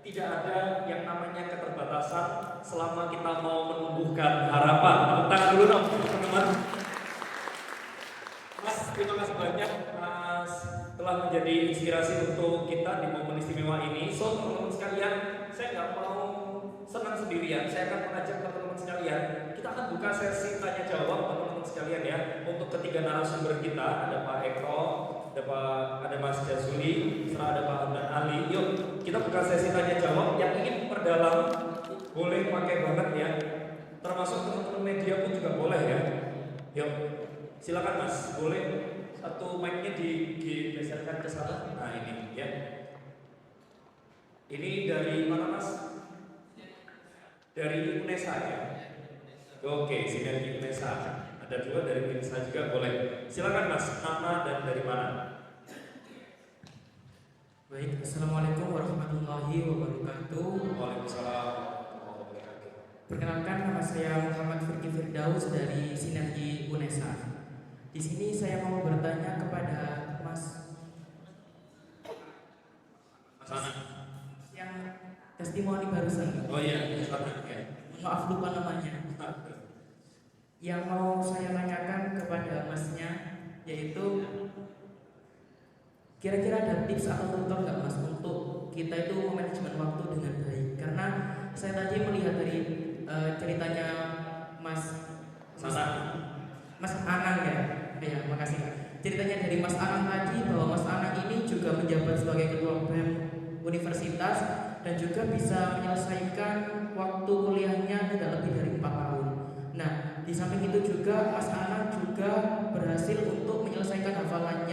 Tidak ada yang namanya keterbatasan selama kita mau menumbuhkan harapan. Tepuk tangan dulu dong teman-teman. Mas, terima kasih banyak Mas telah menjadi inspirasi untuk kita di momen istimewa ini. So teman-teman sekalian, saya nggak mau senang sendirian. Saya akan mengajak teman-teman sekalian. Kita akan buka sesi tanya jawab teman-teman sekalian ya. Untuk ketiga narasumber kita ada Pak Eko, ada Mas Jazuli, serta ada Pak Hamdan Ali. Yuk kita buka sesi tanya jawab. Yang ingin memperdalam boleh pakai banget ya. Termasuk teman-teman media pun juga boleh ya. Yuk silakan Mas, boleh satu mic-nya digeserkan ke sana. Nah ini ya. Ini dari mana Mas? Dari UNESA ya. Oke, sinergi UNESA. Ada dua dari UNESA juga boleh. Silakan Mas, nama dan dari mana? Baik, Assalamualaikum warahmatullahi wabarakatuh. Waalaikumsalam. Perkenalkan, nama saya Muhammad Firki Firdaus dari Sinergi UNESA. Di sini saya mau bertanya kepada Mas Sana. yang testimoni barusan. Oh iya, sana ya. Maaf lupa namanya. Yang mau saya tanyakan kepada Masnya yaitu kira-kira ada tips atau tutor nggak Mas untuk kita itu manajemen waktu dengan baik? Karena saya tadi melihat dari ceritanya Mas Anang ya. Ya, makasih. Ceritanya dari Mas Anang tadi bahwa Mas Anang ini juga menjabat sebagai ketua BEM universitas dan juga bisa menyelesaikan waktu kuliahnya tidak lebih dari 4 tahun. Nah, di samping itu juga Mas Anang juga berhasil untuk menyelesaikan hafalan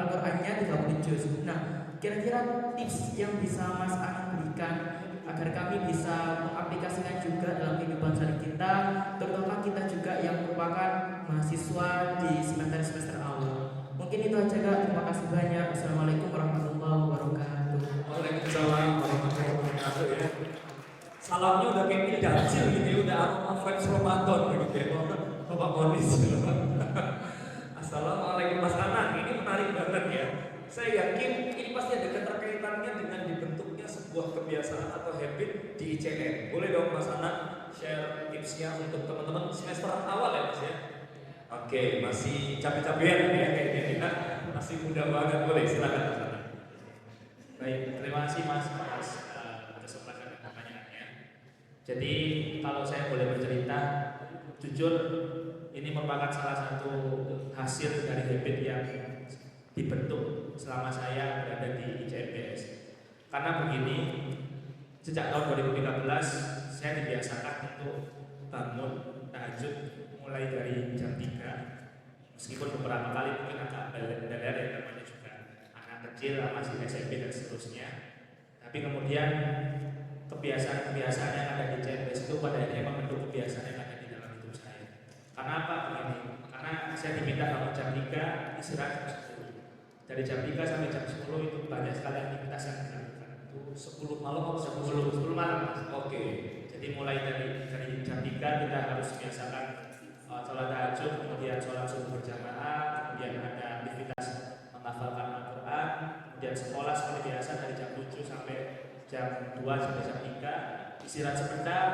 Al-Qur'annya 30 juz. Nah, kira-kira tips yang bisa Mas Anang berikan agar kami bisa mengaplikasikan juga dalam kehidupan sehari kita, terutama kita juga yang merupakan mahasiswa di semester awal. Mungkin itu aja Kak, terima kasih banyak. Assalamualaikum warahmatullahi wabarakatuh. Waalaikumsalam warahmatullahi wabarakatuh ya. Salamnya udah kayak Pidacil gitu ya, udah aroma vibes Ramadan gitu ya. Bapak Ponis. Assalamualaikum Mas Anang, ini menarik banget ya. Saya yakin ini pasti ada keterkaitannya dengan dibentuknya sebuah kebiasaan atau habit di ICN. Boleh dong Mas Anang share tipsnya untuk teman-teman semester awal ya Mas ya? Oke, masih capek-capekan ya kayaknya kita masih muda banget, boleh silakan Mas Anang. Baik, terima kasih Mas atas kesempatan dan pertanyaannya. Jadi kalau saya boleh bercerita, jujur ini merupakan salah satu hasil dari habit yang dibentuk selama saya berada di ICMPS. Karena begini, sejak tahun 2013 saya dibiasakan untuk bangun tahajud mulai dari jam 3. Meskipun beberapa kali mungkin agak beler ya namanya juga anak kecil masih SMP dan seterusnya. Tapi kemudian kebiasaan-kebiasaan yang ada di ICMPS itu pada akhirnya membentuk kebiasaan yang ada di dalam hidup saya. Karena apa begini? Karena saya diminta bangun jam 3, istirahat jam 10. Dari jam 3 sampai jam 10 itu banyak sekali aktivitas yang dilakukan. Itu 10 malam atau 10 malam Mas. Oke. Jadi mulai dari jam 3 kita harus biasakan sholat tahajud, kemudian sholat subuh berjamaah, kemudian ada aktivitas menghafalkan Al-Quran, kemudian sekolah seperti biasa dari jam 7 sampai jam 2 sampai jam 3, istirahat sebentar,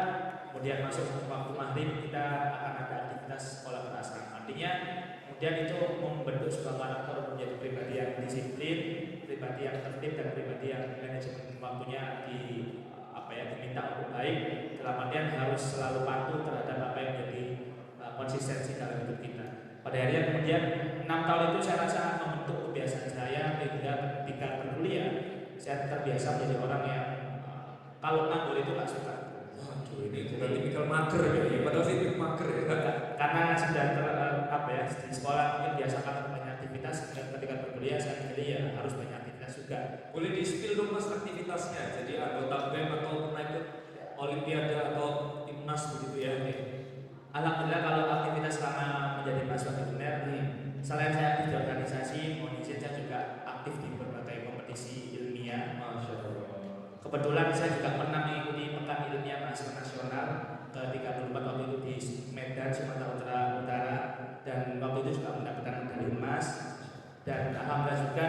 kemudian masuk waktu maghrib kita akan ada aktivitas sekolah berasal. Artinya kemudian itu membentuk sebuah karakter menjadi pribadi yang disiplin, pribadi yang tertib dan pribadi yang manajemen waktunya diminta untuk baik. Dalam artian harus selalu patuh terhadap apa yang menjadi konsistensi dalam hidup kita. Pada akhirnya kemudian 6 tahun itu saya rasa membentuk kebiasaan saya hingga ketika berkuliah saya terbiasa menjadi orang yang kalau nganggur itu nggak suka. Waduh, ini bukan tipikal mager ya, padahal sih tipikal mager ya. Karena sudah di sekolah mungkin biasakan banyak aktivitas dan ketika berkuliah saya menjadi ya harus banyak aktivitas komunitas juga. Boleh di-spill dong Mas aktivitasnya. Jadi anggota BEM atau pernah ikut olimpiade atau timnas begitu ya? Alhamdulillah kalau aktivitas selama menjadi mahasiswa di UNER nih, selain saya aktif di organisasi, mohon izin saya juga aktif di berbagai kompetisi ilmiah. Masya Allah. Kebetulan saya juga pernah mengikuti Pekan Ilmiah Mahasiswa Nasional ke-34 waktu itu di Medan, Sumatera Utara, dan waktu itu juga mendapatkan medali emas. Dan alhamdulillah juga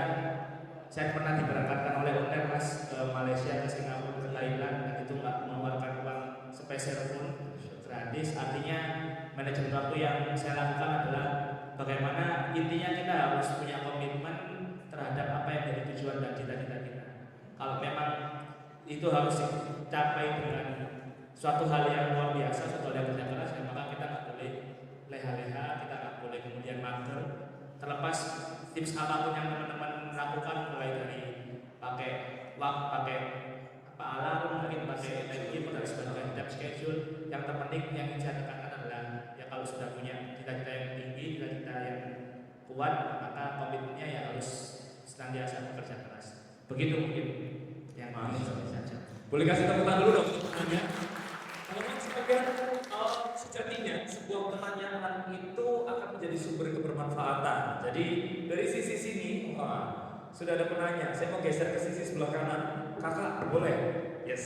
saya pernah diberangkatkan oleh UNER Mas ke Malaysia, ke Singapura, ke Thailand, dan itu nggak mengeluarkan uang sepeser pun, gratis. Artinya manajemen waktu yang saya lakukan adalah bagaimana intinya kita harus punya komitmen terhadap apa yang menjadi tujuan dan cita-cita kita. Kalau memang itu harus dicapai dengan suatu hal yang luar biasa, suatu hal yang kerja keras, ya maka kita nggak boleh leha-leha, kita nggak boleh kemudian mager. Terlepas tips apapun yang teman-teman lakukan, mulai dari pakai waktu, pakai apa alarm, mungkin pakai timer dan sebagainya, jam schedule. Yang terpenting yang ingin saya tekankan adalah ya kalau sudah punya cita-cita yang tinggi, cita-cita yang kuat, maka komitmennya ya harus senantiasa bekerja keras. Begitu mungkin yang ingin saya saja. Boleh kasih tepuk tangan dulu dong untuk temannya. Kalau sebagian sejatinya sebuah pertanyaan itu akan menjadi sumber kebermanfaatan. Jadi dari sisi sini, sudah ada penanya. Saya mau geser ke sisi sebelah kanan. Kakak, boleh? Yes.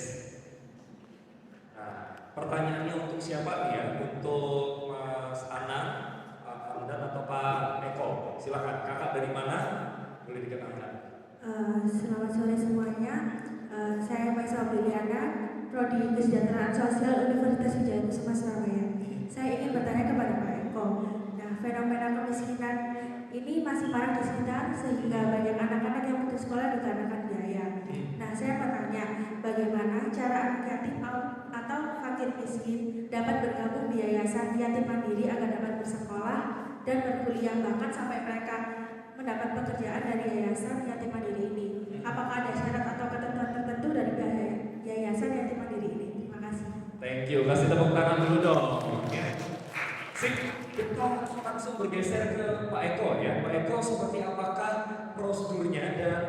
Nah, pertanyaannya untuk siapa nih ya? Untuk Mas Anang, Pak Hamdan atau Pak Eko? Silakan. Kakak dari mana? Boleh dikenalkan. Selamat sore semuanya. Saya Maisa Briliana, Prodi Kesejahteraan Sosial Universitas Wijayakusuma Surabaya. Saya ingin bertanya kepada Pak Eko. Nah, fenomena kemiskinan ini masih parah di sekitar sehingga banyak anak-anak yang putus sekolah dikarenakan biaya. Nah, saya bertanya, bagaimana cara anak yatim atau fakir miskin dapat bergabung di yayasan yatim mandiri agar dapat bersekolah dan berkuliah, bahkan sampai mereka mendapat pekerjaan dari yayasan yatim mandiri ini. Apakah ada syarat atau ketentuan tertentu dari yayasan yatim mandiri ini? Terima kasih. Thank you. Kasih tepuk tangan dulu dong. Sip, kita langsung bergeser ke Pak Eko ya. Pak Eko, seperti apakah prosedurnya dan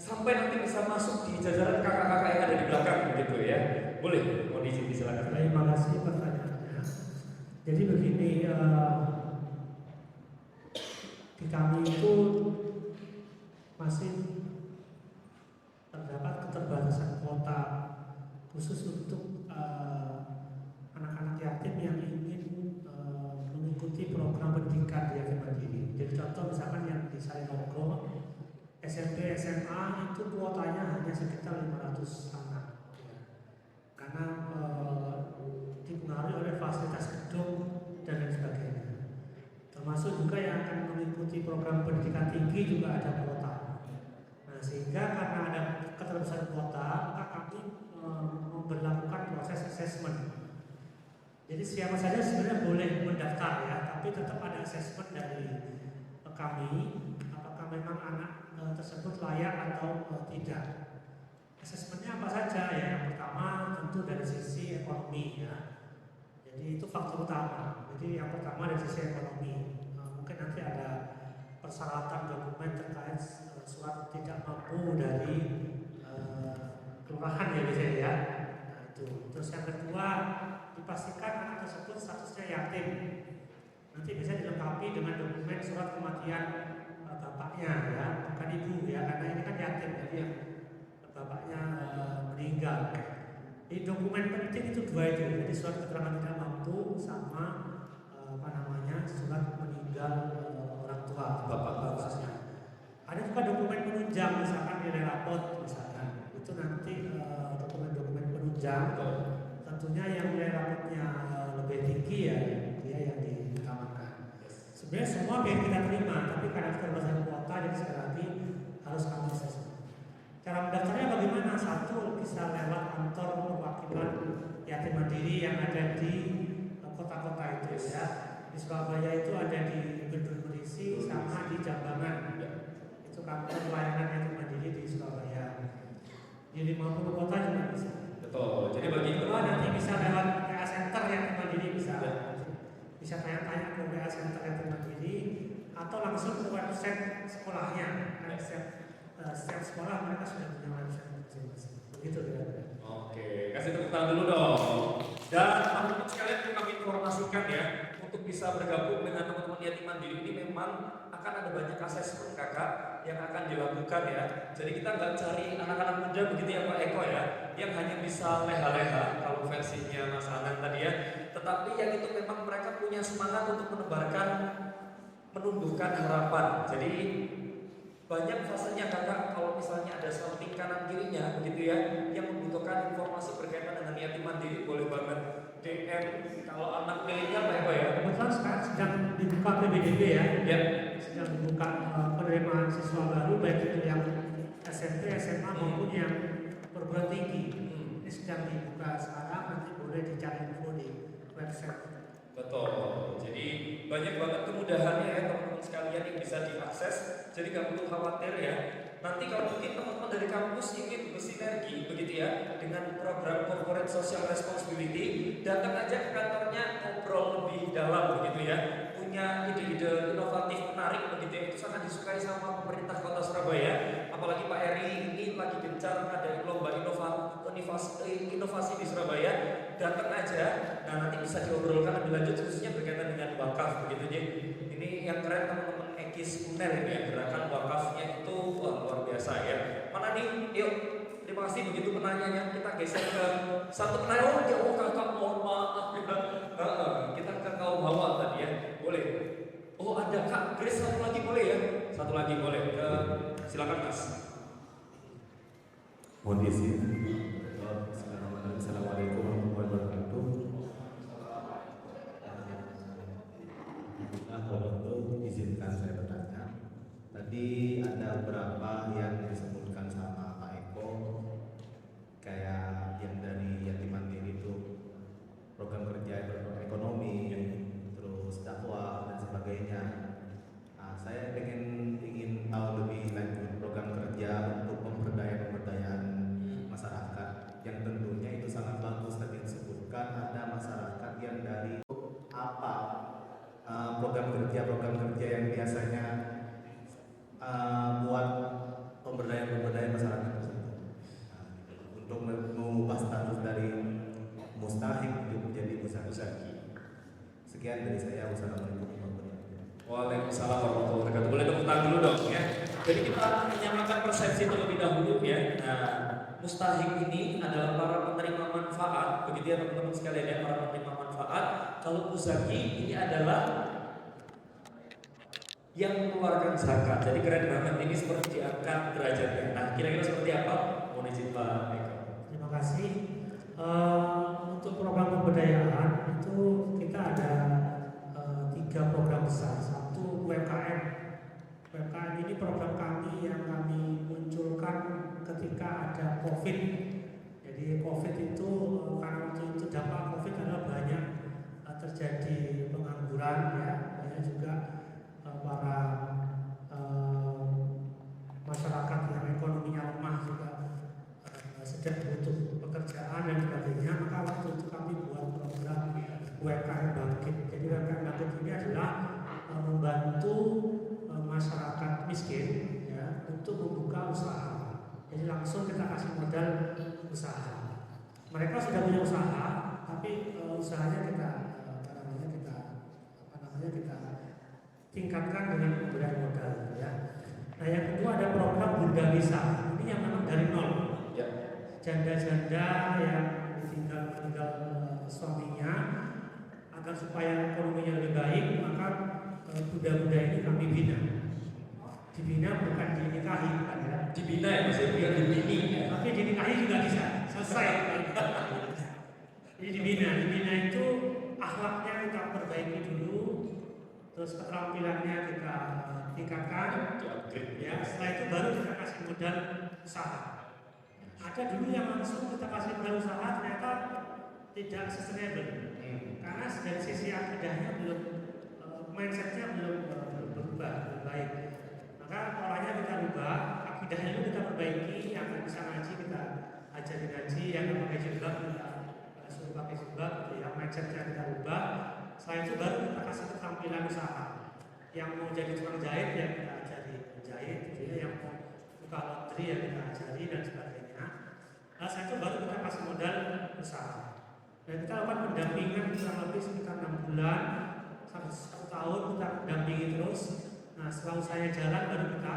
sampai nanti bisa masuk di jajaran kakak-kakak yang ada di belakang gitu ya? Boleh, mau diizin silakan. Terima kasih pertanyaannya. Jadi begini, di kami itu masih terdapat keterbatasan kuota khusus untuk anak-anak yatim yang ingin mengikuti program pendidikan di yatim mandiri. Jadi contoh misalkan yang di Sainogo, SMP, SMA itu kuotanya hanya sekitar 500 anak, ya. Karena dipengaruhi oleh fasilitas gedung dan lain sebagainya. Termasuk juga yang akan mengikuti program pendidikan tinggi juga ada kuota. Nah, sehingga karena ada keterbatasan kuota, maka kami memberlakukan proses assessment. Jadi siapa saja sebenarnya boleh mendaftar ya, tapi tetap ada assessment dari kami apakah memang anak tersebut layak atau tidak. Assessmentnya apa saja ya? Yang pertama tentu dari sisi ekonomi ya. Jadi itu faktor utama. Jadi yang pertama dari sisi ekonomi. Mungkin nanti ada persyaratan dokumen terkait surat tidak mampu dari kelurahan ya biasanya ya. Nah, itu. Terus yang kedua dipastikan anak tersebut statusnya yatim. Nanti bisa dilengkapi dengan dokumen surat kematian bapaknya ya, bukan ibu ya, karena ini kan yatim jadi yang bapaknya meninggal. Di dokumen penting itu dua itu, jadi surat keterangan tidak mampu sama surat meninggal orang tua bapak khususnya. Ada juga dokumen penunjang misalkan nilai rapot misalkan, itu nanti dokumen-dokumen penunjang. Tentunya yang nilai rapotnya lebih tinggi ya dia yang diutamakan. Sebenarnya semua biar kita terima, tapi karena keterbatasan kuota jadi sekali lagi harus kami assessment. Cara mendaftarnya bagaimana? Satu, bisa lewat kantor perwakilan yatim mandiri yang ada di kota-kota itu ya. Di Surabaya itu ada di Bendul Berisi sama di Jambangan. Itu kantor pelayanan yatim mandiri di Surabaya. Di 50 kota juga bisa. Betul. Jadi bagi kedua nanti bisa lewat WA Center yatim mandiri bisa tanya-tanya ke WA Center yatim mandiri atau langsung ke website sekolahnya. setiap sekolah mereka sudah punya website masing-masing. Begitu kira-kira. Oke, kasih tepuk tangan dulu dong. Dan teman-teman sekalian kami informasikan ya, untuk bisa bergabung dengan teman-teman yatim mandiri ini memang akan ada banyak asesmen kakak yang akan dilakukan ya. Jadi kita nggak cari anak-anak muda begitu ya Pak Eko ya, yang hanya bisa leha-leha kalau versinya Mas Anan tadi ya. Tetapi yang itu memang mereka punya semangat untuk menebarkan, menumbuhkan harapan. Jadi banyak fasenya kakak kalau misalnya ada something kanan kirinya begitu ya yang membutuhkan informasi berkaitan dengan yatim mandiri, boleh banget DM. Kalau anak milenial Pak Eko ya, Kebetulan sekarang sedang dibuka PBDB ya, sedang dibuka penerimaan siswa baru baik itu yang SMP, SMA maupun yang perguruan tinggi. Ini sedang dibuka sekarang, nanti boleh dicari info di website. betul. Jadi banyak banget kemudahannya ya teman-teman sekalian yang bisa diakses. Jadi nggak perlu khawatir ya. Nanti kalau mungkin teman-teman dari kampus ingin bersinergi begitu ya dengan program corporate social responsibility, datang aja ke kantornya, ngobrol lebih dalam begitu ya. Punya ide-ide inovatif menarik begitu ya, itu sangat disukai sama pemerintah Kota Surabaya. Apalagi Pak Eri ini lagi gencar ada lomba inovasi di Surabaya. Datang aja, nah nanti bisa diobrolkan lebih lanjut khususnya berkaitan dengan wakaf begitu ya. Ini yang keren teman-teman Ekis Uner ini ya, gerakan wakafnya itu wah, luar biasa ya. Mana nih, yuk terima kasih begitu penanyanya. Kita geser ke satu penanya. Oh kakak mohon maaf ya. Kita ke kaum hawa tadi ya, boleh. Oh ada Kak Grace satu lagi boleh ya, satu lagi boleh. Silakan Mas. Mohon izin. Assalamualaikum warahmatullahi wabarakatuh. Izinkan saya bertanya. Tadi ada beberapa yang disebutkan sama Pak Eko, kayak yang dari yatim mandiri itu program kerja ekonomi, terus dakwah dan sebagainya. Nah, saya ingin tahu lebih lanjut program kerja untuk pemberdayaan masyarakat yang tentunya itu sangat bagus. Tadi disebutkan ada masyarakat yang dari apa program kerja yang biasanya buat pemberdayaan masyarakat tersebut, untuk mengubah status dari mustahik menjadi musaki. Sekian dari saya. Wassalamualaikum warahmatullahi wabarakatuh. Waalaikumsalam warahmatullahi wabarakatuh. Boleh tepuk tangan dulu dong ya. Jadi kita menyamakan persepsi terlebih dahulu ya. Nah, mustahik ini adalah para penerima manfaat, begitu ya teman-teman sekalian ya, para penerima manfaat. Kalau muzaki ini adalah yang mengeluarkan zakat. Jadi keren banget, ini seperti diangkat derajatnya. Nah, kira-kira seperti apa? Mohon izin Pak Eko. Terima kasih. Untuk program pemberdayaan itu kita ada 3 program besar. Satu UMKM. UMKM ini program kami yang kami munculkan ketika ada COVID. Jadi COVID itu karena waktu itu dampak COVID adalah banyak terjadi pengangguran ya, banyak juga para masyarakat yang ekonominya lemah juga sedang butuh pekerjaan dan sebagainya. Maka waktu itu kami buat program UMKM Bangkit. Jadi UMKM Bangkit ini adalah membantu masyarakat miskin ya untuk membuka usaha. Jadi langsung kita kasih modal usaha. Mereka sudah punya usaha, tapi usahanya kita tingkatkan dengan pemberian modal ya. Nah yang kedua ada program Bunda Bisa. Ini yang memang dari nol. Ya. Janda-janda yang ditinggal suaminya, agar supaya ekonominya lebih baik, maka Bunda-bunda ini kami bina. Dibina bukan dinikahi kan ya. Dibina ya Mas, bukan dibini ya. Tapi dinikahi juga bisa, selesai. Jadi dibina itu akhlaknya kita perbaiki dulu, terus keterampilannya kita tingkatkan, ya. Setelah itu baru kita kasih modal usaha. Ada dulu yang langsung kita kasih modal usaha ternyata tidak sustainable, karena dari sisi akidahnya belum, mindsetnya belum berubah, belum baik. Maka polanya kita ubah, akidahnya itu kita perbaiki, yang bisa ngaji kita ajarin ngaji, yang pakai jilbab kita suruh pakai jilbab, ya mindsetnya kita ubah. Setelah itu baru kita kasih keterampilan usaha. Yang mau jadi tukang jahit ya kita ajari menjahit, gitu ya. Yang mau buka materi yang kita ajari dan sebagainya. Nah, setelah itu baru kita kasih modal usaha. Dan kita lakukan pendampingan kurang lebih sekitar 6 bulan sampai 1 tahun kita dampingi terus. Nah, setelah usahanya jalan baru kita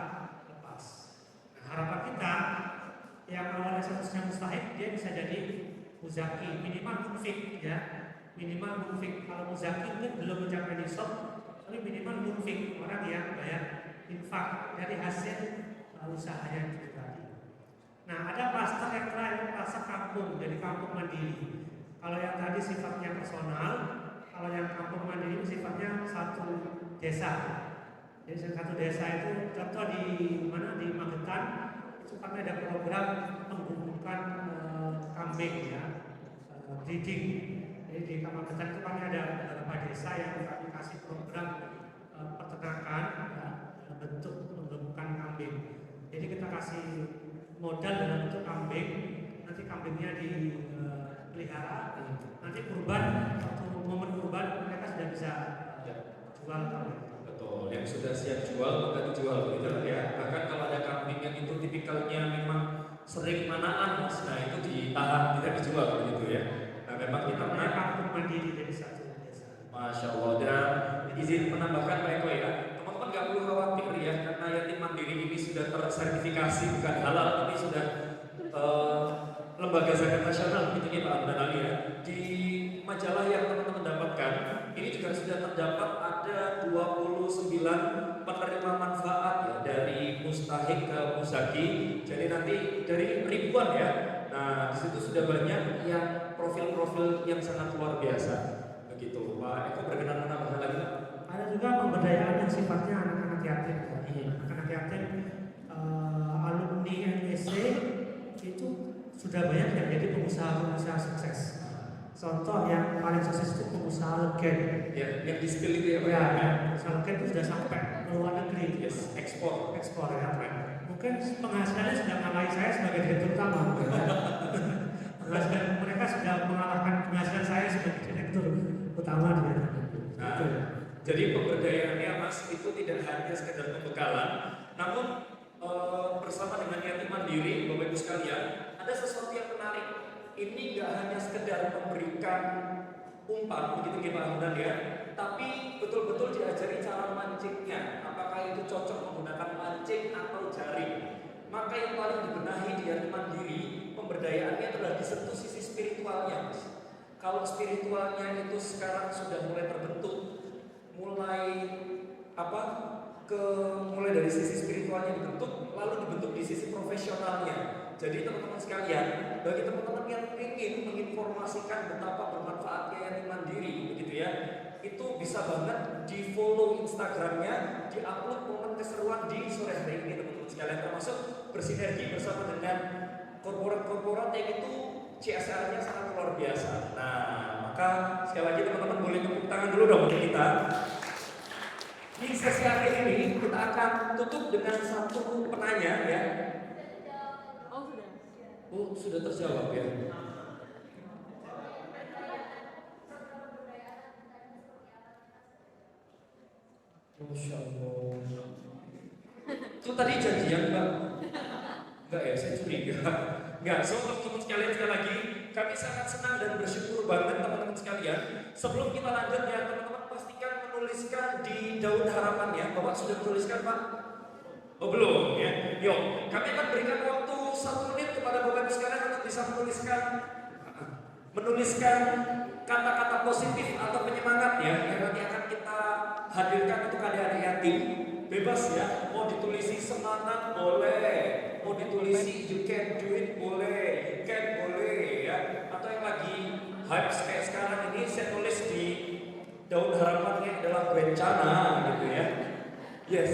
lepas. Nah, harapan kita yang awalnya statusnya mustahik dia bisa jadi muzaki, minimal munfik ya. Minimal munfik. Kalau muzaki mungkin belum mencapai nisab, tapi minimal munfik, orang yang bayar infak dari hasil usahanya itu tadi. Nah, ada klaster yang terakhir, klaster kampung, jadi kampung mandiri. Kalau yang tadi sifatnya personal, kalau yang kampung mandiri sifatnya satu desa. Jadi satu desa itu contoh di mana, di Magetan itu kami ada program pengguguran kambing ya, breeding. Jadi di Magetan itu kami ada beberapa desa yang kami kasih program peternakan ya, bentuk pengguguran kambing. Jadi kita kasih modal dalam bentuk kambing, nanti kambingnya dipelihara, nanti kurban, waktu momen kurban mereka sudah bisa jual kambing. Betul, yang sudah siap jual maka dijual gitu ya. Bahkan kalau ada kambing yang itu tipikalnya memang sering manaan, nah itu ditahan, tidak dijual begitu ya. Nah memang kita namanya kampung mandiri dari satu desa. Masya Allah. Dan izin menambahkan Pak Eko ya, teman-teman nggak perlu khawatir ya, karena yatim mandiri ini sudah tersertifikasi bukan halal, ini sudah lembaga zakat nasional gitu ya Pak Abdan Ali ya. Di majalah yang teman-teman dapatkan ini juga sudah terdapat ada 29 penerima manfaat ya, dari mustahik ke muzaki. Jadi nanti dari ribuan ya. Nah di situ sudah banyak yang profil-profil yang sangat luar biasa. Begitu Pak Eko berkenan menambahkan lagi Pak? Ada juga pemberdayaan yang sifatnya anak-anak yatim. Anak-anak yatim alumni NSC itu sudah banyak yang jadi pengusaha-pengusaha sukses. Contoh yang paling sukses itu pengusaha legen. Ya, yang di spill itu ya Pak? Ya, pengusaha legen itu sudah sampai ke luar negeri. Yes, ekspor ya. Mungkin penghasilannya sudah ngalahin saya sebagai direktur utama. Penghasilan mereka sudah mengalahkan penghasilan saya sebagai direktur utama dia. Nah, jadi pemberdayaannya Mas itu tidak hanya sekedar pembekalan, namun bersama dengan yatim mandiri, Bapak Ibu sekalian, ada sesuatu yang menarik. Ini nggak hanya sekedar memberikan umpan begitu Pak Hamdan ya, tapi betul-betul diajari cara mancingnya. Apakah itu cocok menggunakan mancing atau jaring? Maka yang paling dibenahi di yatim mandiri, pemberdayaannya adalah disentuh sisi spiritualnya. Kalau spiritualnya itu sekarang sudah mulai terbentuk, mulai mulai dari sisi spiritualnya dibentuk, lalu dibentuk di sisi profesionalnya. Jadi teman-teman sekalian, bagi teman-teman yang ingin menginformasikan betapa bermanfaatnya yatim mandiri, begitu ya, itu bisa banget di follow Instagramnya, di-upload momen keseruan di sore hari ini teman-teman sekalian, termasuk bersinergi bersama dengan korporat-korporat yang itu CSR-nya sangat luar biasa. Nah, maka sekali lagi teman-teman boleh tepuk tangan dulu dong untuk kita. Di sesi hari ini kita akan tutup dengan satu penanya ya. Oh, sudah terjawab ya. Masya Allah. Itu tadi janjian Mbak? Enggak ya, saya curiga. Enggak, so teman-teman sekalian sekali lagi, kami sangat senang dan bersyukur banget teman-teman sekalian. Sebelum kita lanjut ya, teman-teman pastikan menuliskan di daun harapannya. Bapak sudah menuliskan Pak? Oh belum ya. Yuk, kami akan berikan waktu 1 menit kepada Bapak Ibu sekalian untuk bisa menuliskan kata-kata positif atau penyemangat ya, yang nanti akan kita hadirkan untuk adik-adik yatim. Bebas ya, mau ditulisi semangat boleh, mau ditulisi you can do it boleh, you can boleh ya, atau yang lagi hype kayak sekarang ini saya tulis di daun harapannya adalah bencana gitu ya. Yes,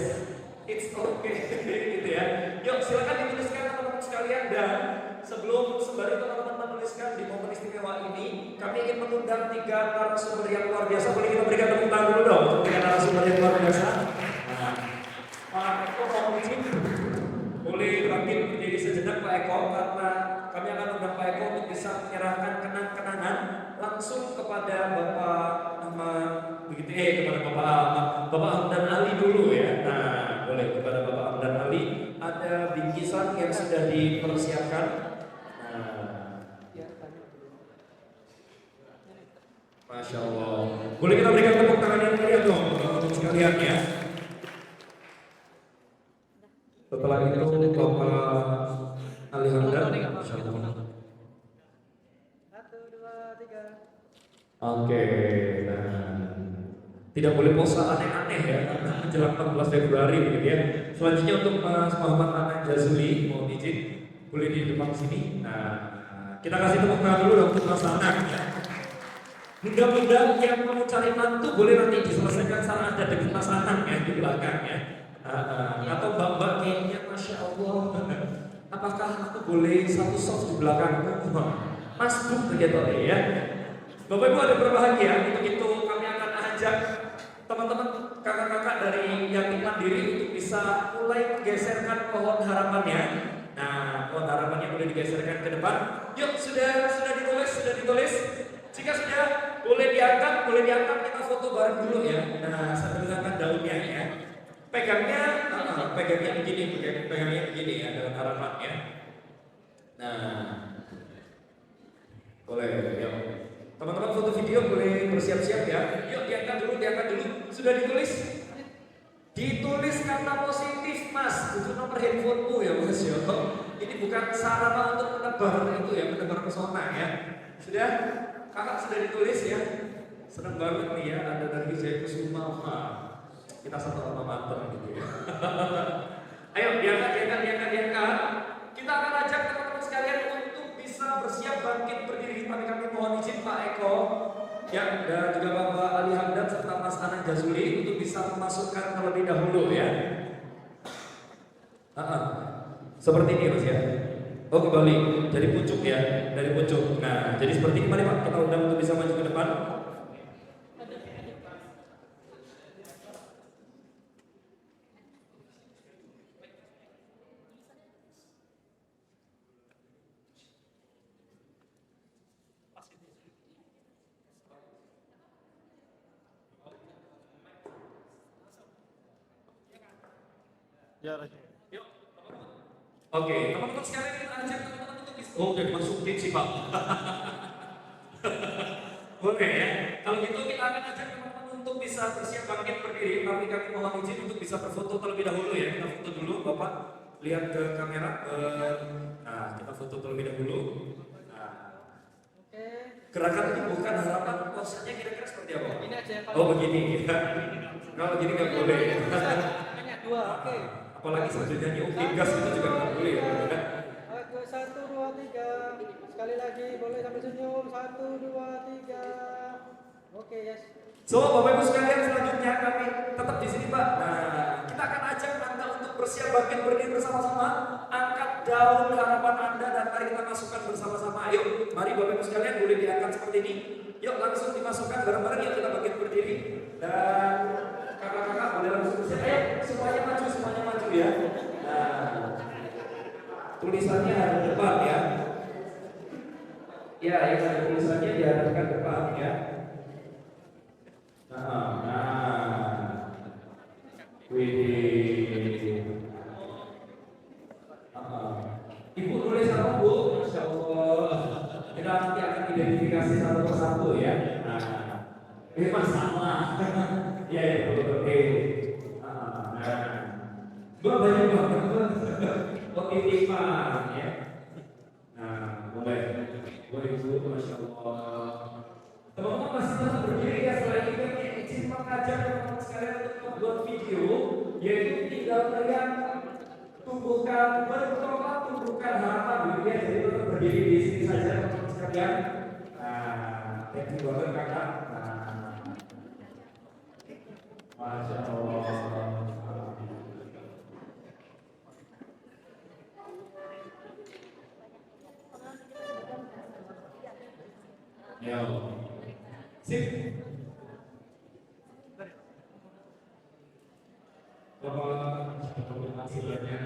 it's okay gitu ya. Yuk silakan dituliskan teman-teman sekalian, dan sebelum sembari teman-teman menuliskan di momen istimewa ini, kami ingin mengundang 3 narasumber yang luar biasa. Boleh kita berikan tepuk tangan dulu dong untuk 3 narasumber yang luar biasa. Pak Eko mau izin boleh bangkit berdiri sejenak Pak Eko, karena kami akan undang Pak Eko untuk bisa menyerahkan kenang-kenangan langsung kepada Bapak Ahmad begitu kepada Bapak Hamdan Ali dulu ya. Nah boleh kepada Bapak Hamdan Ali ada bingkisan yang yang sudah dipersiapkan. Masya Allah. Boleh kita berikan tepuk tangan yang meriah dong untuk sekalian ya. Setelah itu Bapak Ali Hamdan. Masya Allah. Oke, nah tidak boleh pose aneh-aneh ya karena menjelang 14 Februari begitu ya. Selanjutnya untuk Mas Muhammad Anan Jazuli, mohon izin boleh di depan sini. Nah, kita kasih tepuk tangan dulu dong untuk Mas Anan ya. Mudah-mudahan yang mau cari mantu boleh nanti diselesaikan saat ada dengan Mas Anan ya di belakang ya. Atau Mbak-mbak kayaknya Masya Allah, apakah aku boleh satu soft di belakangku? Mas Buk begitu ya. Bapak Ibu ada berbahagia, untuk itu kami akan ajak teman-teman kakak-kakak dari Yatim Mandiri untuk bisa mulai menggeserkan pohon harapannya. Nah, pohon harapannya boleh digeserkan ke depan. Yuk, sudah ditulis. Jika sudah, boleh diangkat kita foto bareng dulu ya. Nah, sambil angkat daunnya ya. Pegangnya begini ya daun harapannya. Nah, boleh ya. Teman-teman foto video boleh bersiap-siap ya. Yuk diangkat dulu. Sudah ditulis kata positif Mas, itu nomor handphonemu ya Mas ya. Ini bukan sarana untuk menebar pesona ya. Sudah? Kakak sudah ditulis ya. Senang banget nih ya, ada dari Zaikusuma. Kita satu alma mater gitu ya. Ayo diangkat. Kita akan ajak teman-teman sekalian untuk bisa bersiap bangkit berdiri. Tapi kami mohon izin Pak Eko ya, dan juga Bapak Ali Hamdan serta Mas Anan Jazuli untuk bisa memasukkan terlebih dahulu ya. Seperti ini Mas ya. Oh kembali dari pucuk ya, dari pucuk. Nah jadi seperti ini, mari Pak kita undang untuk bisa maju ke depan. Oke, teman-teman sekalian kita ajak teman-teman untuk bisa. Oh, udah dimasukin sih Pak. Oke ya. Kalau gitu kita akan ajak teman-teman untuk bisa bersiap bangkit berdiri. Tapi kami mohon izin untuk bisa berfoto terlebih dahulu ya. Kita foto dulu, Bapak. Lihat ke kamera. Nah, kita foto terlebih dahulu. Nah, gerakan ini bukan harapan, posenya kira-kira seperti apa? Ini aja. Oh begini. Kalau gini nggak boleh. Hanya dua, oke. Apalagi sambil nyanyi gas itu juga nggak boleh ya. Oke, 1, 2, 3. Sekali lagi boleh sambil senyum. 1, 2, 3. Oke, yes. So, Bapak Ibu sekalian, selanjutnya kami tetap di sini Pak. Nah, kita akan ajak Anda untuk bersiap bangkit berdiri bersama-sama. Angkat daun harapan Anda dan mari kita masukkan bersama-sama. Ayo, mari Bapak Ibu sekalian boleh diangkat seperti ini. Yuk langsung dimasukkan bareng-bareng, yuk kita bangkit berdiri. Dan kakak-kakak boleh langsung bersiap. Ayo, semuanya maju ya. Nah, tulisannya ada di depan ya. Ya, yang ada tulisannya dihadapkan depan ya. Ibu tulis apa Bu? Masya Allah. Kita nanti akan identifikasi satu persatu ya. Masalah. Ya, betul. Mbak banyak banget. Oke, Ipan ya. Nah, boleh Bu, Masya Allah. Teman-teman masih tetap berdiri ya. Setelah itu izin mengajak teman-teman sekalian untuk membuat video, yaitu tinggal melihat tumbuhkan harapan gitu ya. Jadi tetap berdiri di sini saja teman-teman sekalian. Nah, thank you banget kakak. Masya Allah. Ya, sip. Bapak, terima kasih banyak.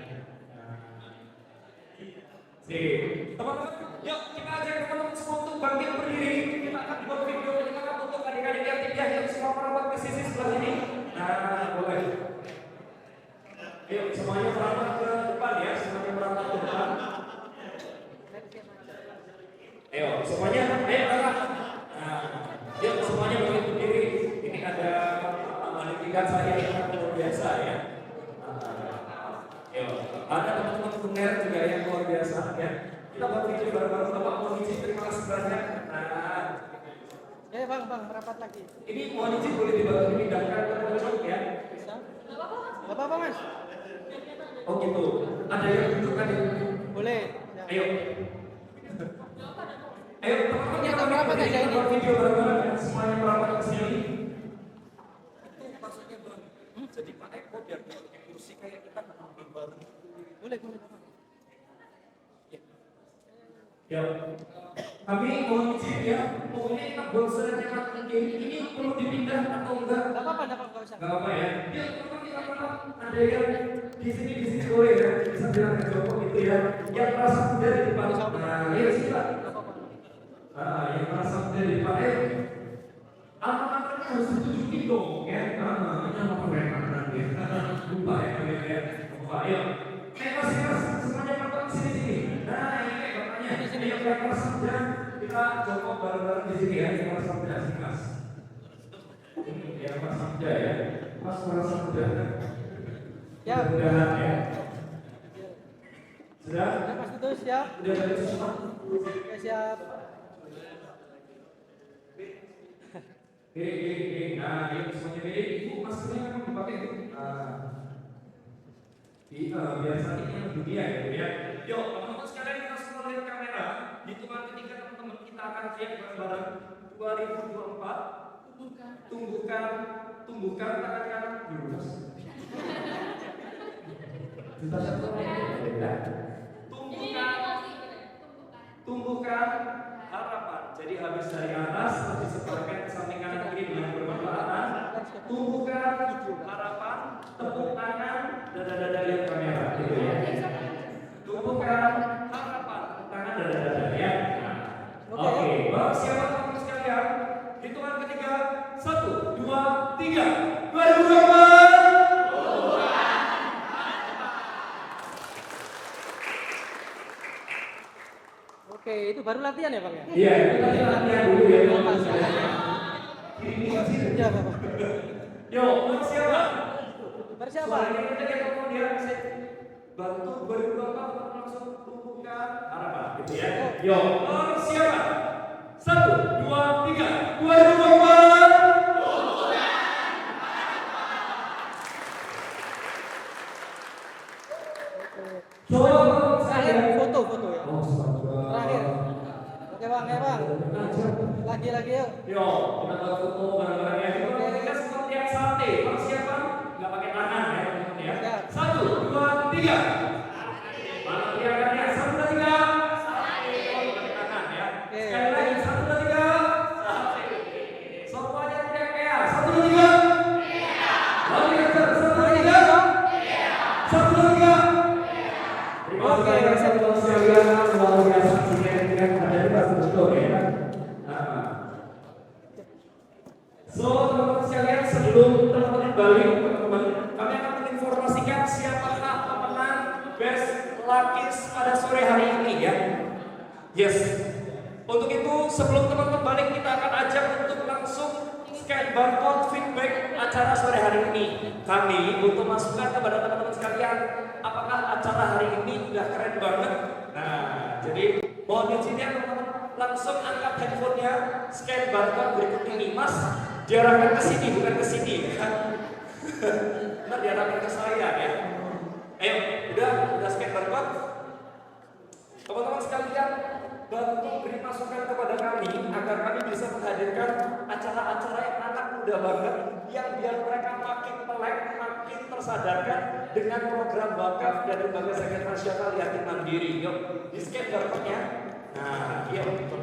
Sip. Teman-teman, yuk kita ajak teman-teman semua untuk bangkit berdiri. Kita akan buat video lengkap untuk adik-adik yatim ya. Yuk semua merapat ke sisi sebelah sini. Nah, boleh. Yuk semuanya merapat ke depan ya. Semuanya merapat ke depan. uner juga yang luar biasa ya. Kita buat video bareng-bareng. Bapak mohon izin, terima kasih banyak. Nah, Bang, merapat lagi. ini mohon izin boleh dibantu dipindahkan ke pojok ya. Bisa? Gak apa-apa, Mas. Oh gitu. Ada yang duduk kan? Boleh. Ya. Ayo. Ayo teman-teman Kita kita merapat aja ini. buat video bareng-bareng ya. Semuanya merapat ke sini. Itu maksudnya Bang. Jadi Pak Eko biar pakai kursi kayak kita ngambil bareng. Boleh. Ya. Kami mohon izin ya. Pokoknya kita buat serentak mungkin. Ini perlu dipindah atau enggak? Gak apa-apa, gak usah. Gak apa ya. Ya teman-teman kita ada yang di sini boleh ya. Bisa bilang ke Joko gitu ya. Yang merasa muda di depan. Nah, ya silakan. Yang merasa muda di depan. Anak-anaknya harus ditunjukin dong ya. Ini apa keren ya. Lupa ya. Lupa ya. Mas, semuanya nonton sini. Nah, ini kayak bapaknya. Ayo yang merasa muda kita Joko bareng-bareng di sini ya. Yang merasa muda sih Mas. Yang merasa muda ya. Mas merasa muda. Ya. Mudah-mudahan ya. Sudah? Mas itu siap? Udah dari semua? Oke, siap. Nah, ini semuanya Ibu maskernya memang dipakai itu. Biasanya yang dunia ya. Yuk, teman-teman sekalian kita semua lihat kamera. Hitungan ketiga teman-teman kita akan teriak bareng-bareng. 2024 tumbuhkan tangan kanan dulu. Tumbuhkan harapan. Jadi habis dari atas terus disebarkan ke samping kanan kiri dengan bermanfaatan. Tumbuhkan harapan, tepuk tangan, dada lihat kamera gitu ya. Tumbuhkan harapan, tangan dada ya. Oke, baru siapa teman-teman sekalian? Hitungan ketiga, 1, 2, 3. 2024. Oke, itu baru latihan ya Bang ya? Iya, itu tadi latihan dulu ya. Ya Bapak. Yuk, siapa? Bersiapa? Soalnya kita kemudian bantu 2024 langsung tumbuhkan harapan gitu ya. Yuk, siapa? 1, 2, 3. 2024. Terakhir foto ya. Terakhir. Oke Bang, ya Bang. Lagi yuk. Yo, kita buat foto bareng-bareng ya. Kita semua tiap sate. Bang siapa? Nggak pakai tangan ya teman-teman ya. 1, 2, 3. Mana teriakannya? 1, 2, 3. Pakai tangan ya. Sekali lagi 1, 2, 3. Semuanya teriak ya. 1, 2, 3. Lagi kejar. 1, 2, 3. 1, 2, 3. Terima kasih teman-teman sekalian. Luar biasa dengan ada di pas betul ya. So, teman-teman sekalian, sebelum teman-teman balik, teman-teman, kami akan menginformasikan siapakah pemenang Best Lakis pada sore hari ini ya. Yes. Untuk itu, sebelum teman-teman balik, kita akan ajak untuk langsung scan barcode feedback acara sore hari ini. Kami untuk masukkan kepada teman-teman sekalian, apakah acara hari ini udah keren banget? Nah, jadi mohon izin ya teman-teman, langsung angkat handphonenya, scan barcode berikut ini, Mas. Diarahkan ke sini, bukan ke sini. Nah, diarahkan ke saya ya. Ayo, udah scan barcode. Teman-teman sekalian, bantu beri masukan kepada kami agar kami bisa menghadirkan acara-acara yang anak muda banget, yang biar mereka makin melek, makin tersadarkan dengan program wakaf dan lembaga zakat nasional yatim mandiri. Yuk, di scan barcode-nya. Nah, yuk.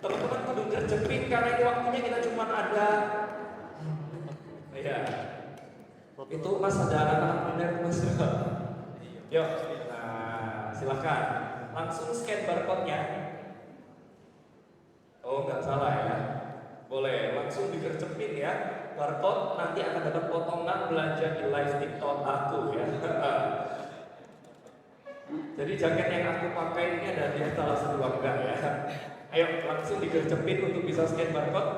Teman-teman kudu kerjepin karena ini waktunya kita cuma ada. Iya. Itu Mas ada anak-anak muda Mas. Yuk, nah silakan langsung scan barcode-nya. Oh nggak salah ya. Boleh langsung dikercepin ya. Barcode nanti akan dapat potongan belanja di live TikTok aku ya. Jadi jaket yang aku pakai ini ada di salah satu enggak ya. Ayo langsung digercepin untuk bisa scan barcode.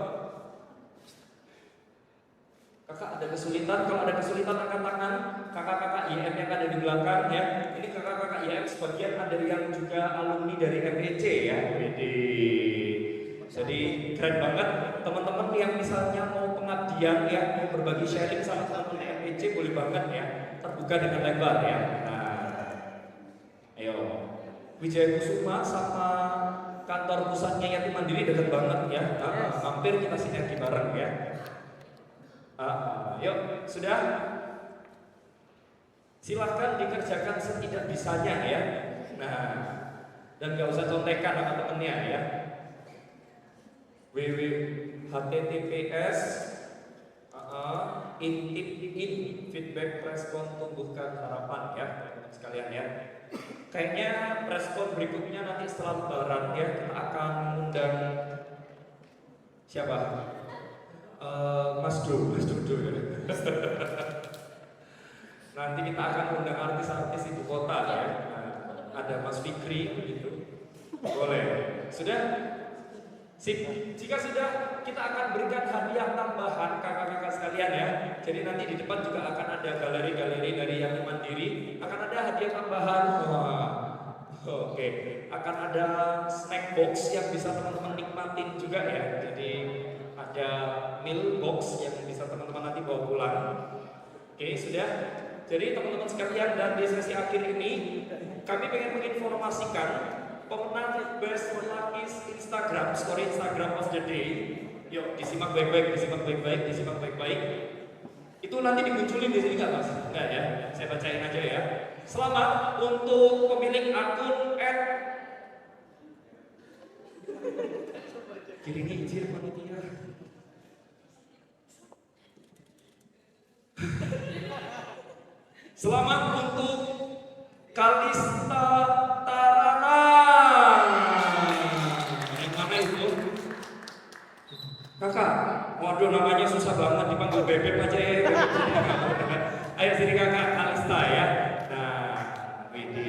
Kakak ada kesulitan, kalau ada kesulitan angkat tangan. Kakak-kakak IM yang ada di belakang ya. Ini kakak-kakak IM sebagian ada yang juga alumni dari FEC ya. Jadi keren banget teman-teman yang misalnya mau pengabdian ya, mau berbagi sharing sama teman-teman FEC boleh banget ya, terbuka dengan lebar ya. Nah, ayo Wijaya Kusuma sama kantor pusatnya Yatim Mandiri dekat banget ya. Mampir kita sinergi bareng ya. Yuk, sudah? Silahkan dikerjakan setidak bisanya ya. Nah, dan gak usah contekan sama temennya ya. https intip feedback respon tumbuhkan harapan ya teman-teman sekalian ya. Kayaknya respon berikutnya nanti setelah lebaran ya, kita akan mengundang siapa? Mas Dodo ya. Nanti kita akan undang artis-artis ibu kota ya. Nah, ada Mas Fikri begitu. Boleh. Sudah? Sip. Jika sudah, kita akan berikan hadiah tambahan kakak-kakak sekalian ya. Jadi nanti di depan juga akan ada galeri-galeri dari Yatim Mandiri. Akan ada hadiah tambahan. Oke. Akan ada snack box yang bisa teman-teman nikmatin juga ya. Jadi ada meal box yang bisa teman-teman nanti bawa pulang. Oke, sudah. Jadi teman-teman sekalian, dan di sesi akhir ini kami ingin menginformasikan pemenang best melukis Instagram, story Instagram of the day. Yuk disimak baik-baik. Itu nanti dimunculin di sini nggak Mas? Nggak ya? Saya bacain aja ya. Selamat untuk pemilik akun kiringi izin panitia. Selamat untuk Kalista Tarana. Yang mana itu? Kakak, waduh namanya susah banget dipanggil bebek aja ya. Ayo sini kakak, Kalista ya. Nah, ini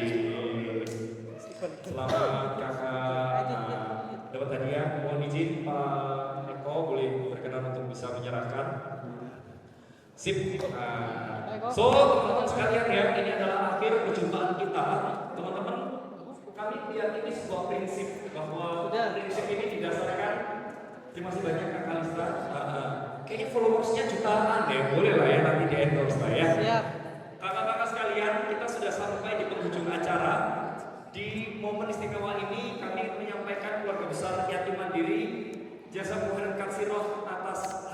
selamat kakak dapat hadiah. Mohon izin Pak Eko boleh berkenan untuk bisa menyerahkan. Sip. So teman-teman sekalian ya, ini adalah akhir perjumpaan kita. Teman-teman, kami meyakini sebuah prinsip bahwa prinsip ini didasarkan. Terima kasih banyak Kak Kalista. Kayaknya followersnya jutaan ya, boleh lah ya nanti di endorse lah ya. Kakak-kakak sekalian, kita sudah sampai di penghujung acara. Di momen istimewa ini kami menyampaikan keluarga besar Yatim Mandiri jasa Muhammad Katsiroh atas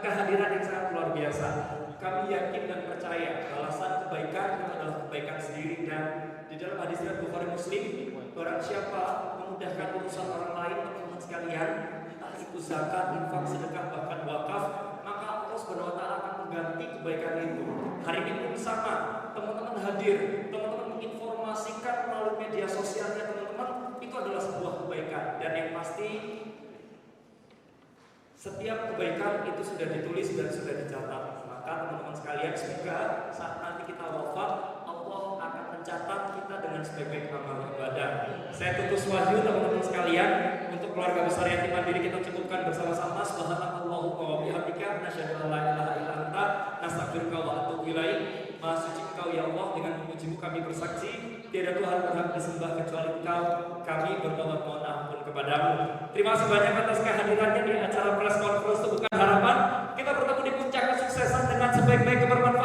kehadiran yang sangat luar biasa. Kami yakin dan percaya alasan kebaikan itu adalah kebaikan sendiri, dan di dalam hadis riwayat Bukhari Muslim, barang siapa memudahkan urusan orang lain, teman-teman sekalian, entah itu zakat, infak, sedekah, bahkan wakaf, maka Allah Subhanahu wa taala akan mengganti kebaikan itu. Hari ini pun sama, teman-teman hadir, teman-teman menginformasikan melalui media sosialnya teman-teman, itu adalah sebuah kebaikan, dan yang pasti setiap kebaikan itu sudah ditulis dan sudah dicatat. Maka teman-teman sekalian, semoga saat nanti kita wafat, Allah akan mencatat kita dengan sebaik-baik amal ibadah. Saya tutus wahyu teman-teman sekalian, untuk keluarga besar Yatim Mandiri kita cukupkan bersama-sama. Subhanallahu wa bihamdika, nasyhadu an la ilaha illa anta, nastaghfiruka wa atubu ilaik. Maha suci Engkau ya Allah, dengan memujimu kami bersaksi tiada Tuhan berhak disembah kecuali Engkau. Kami bertobat mohon ampun kepadamu. Terima kasih banyak atas kehadirannya di acara press conference Tumbuhkan Harapan. Kita bertemu di puncak kesuksesan dengan sebaik-baik kebermanfaatan.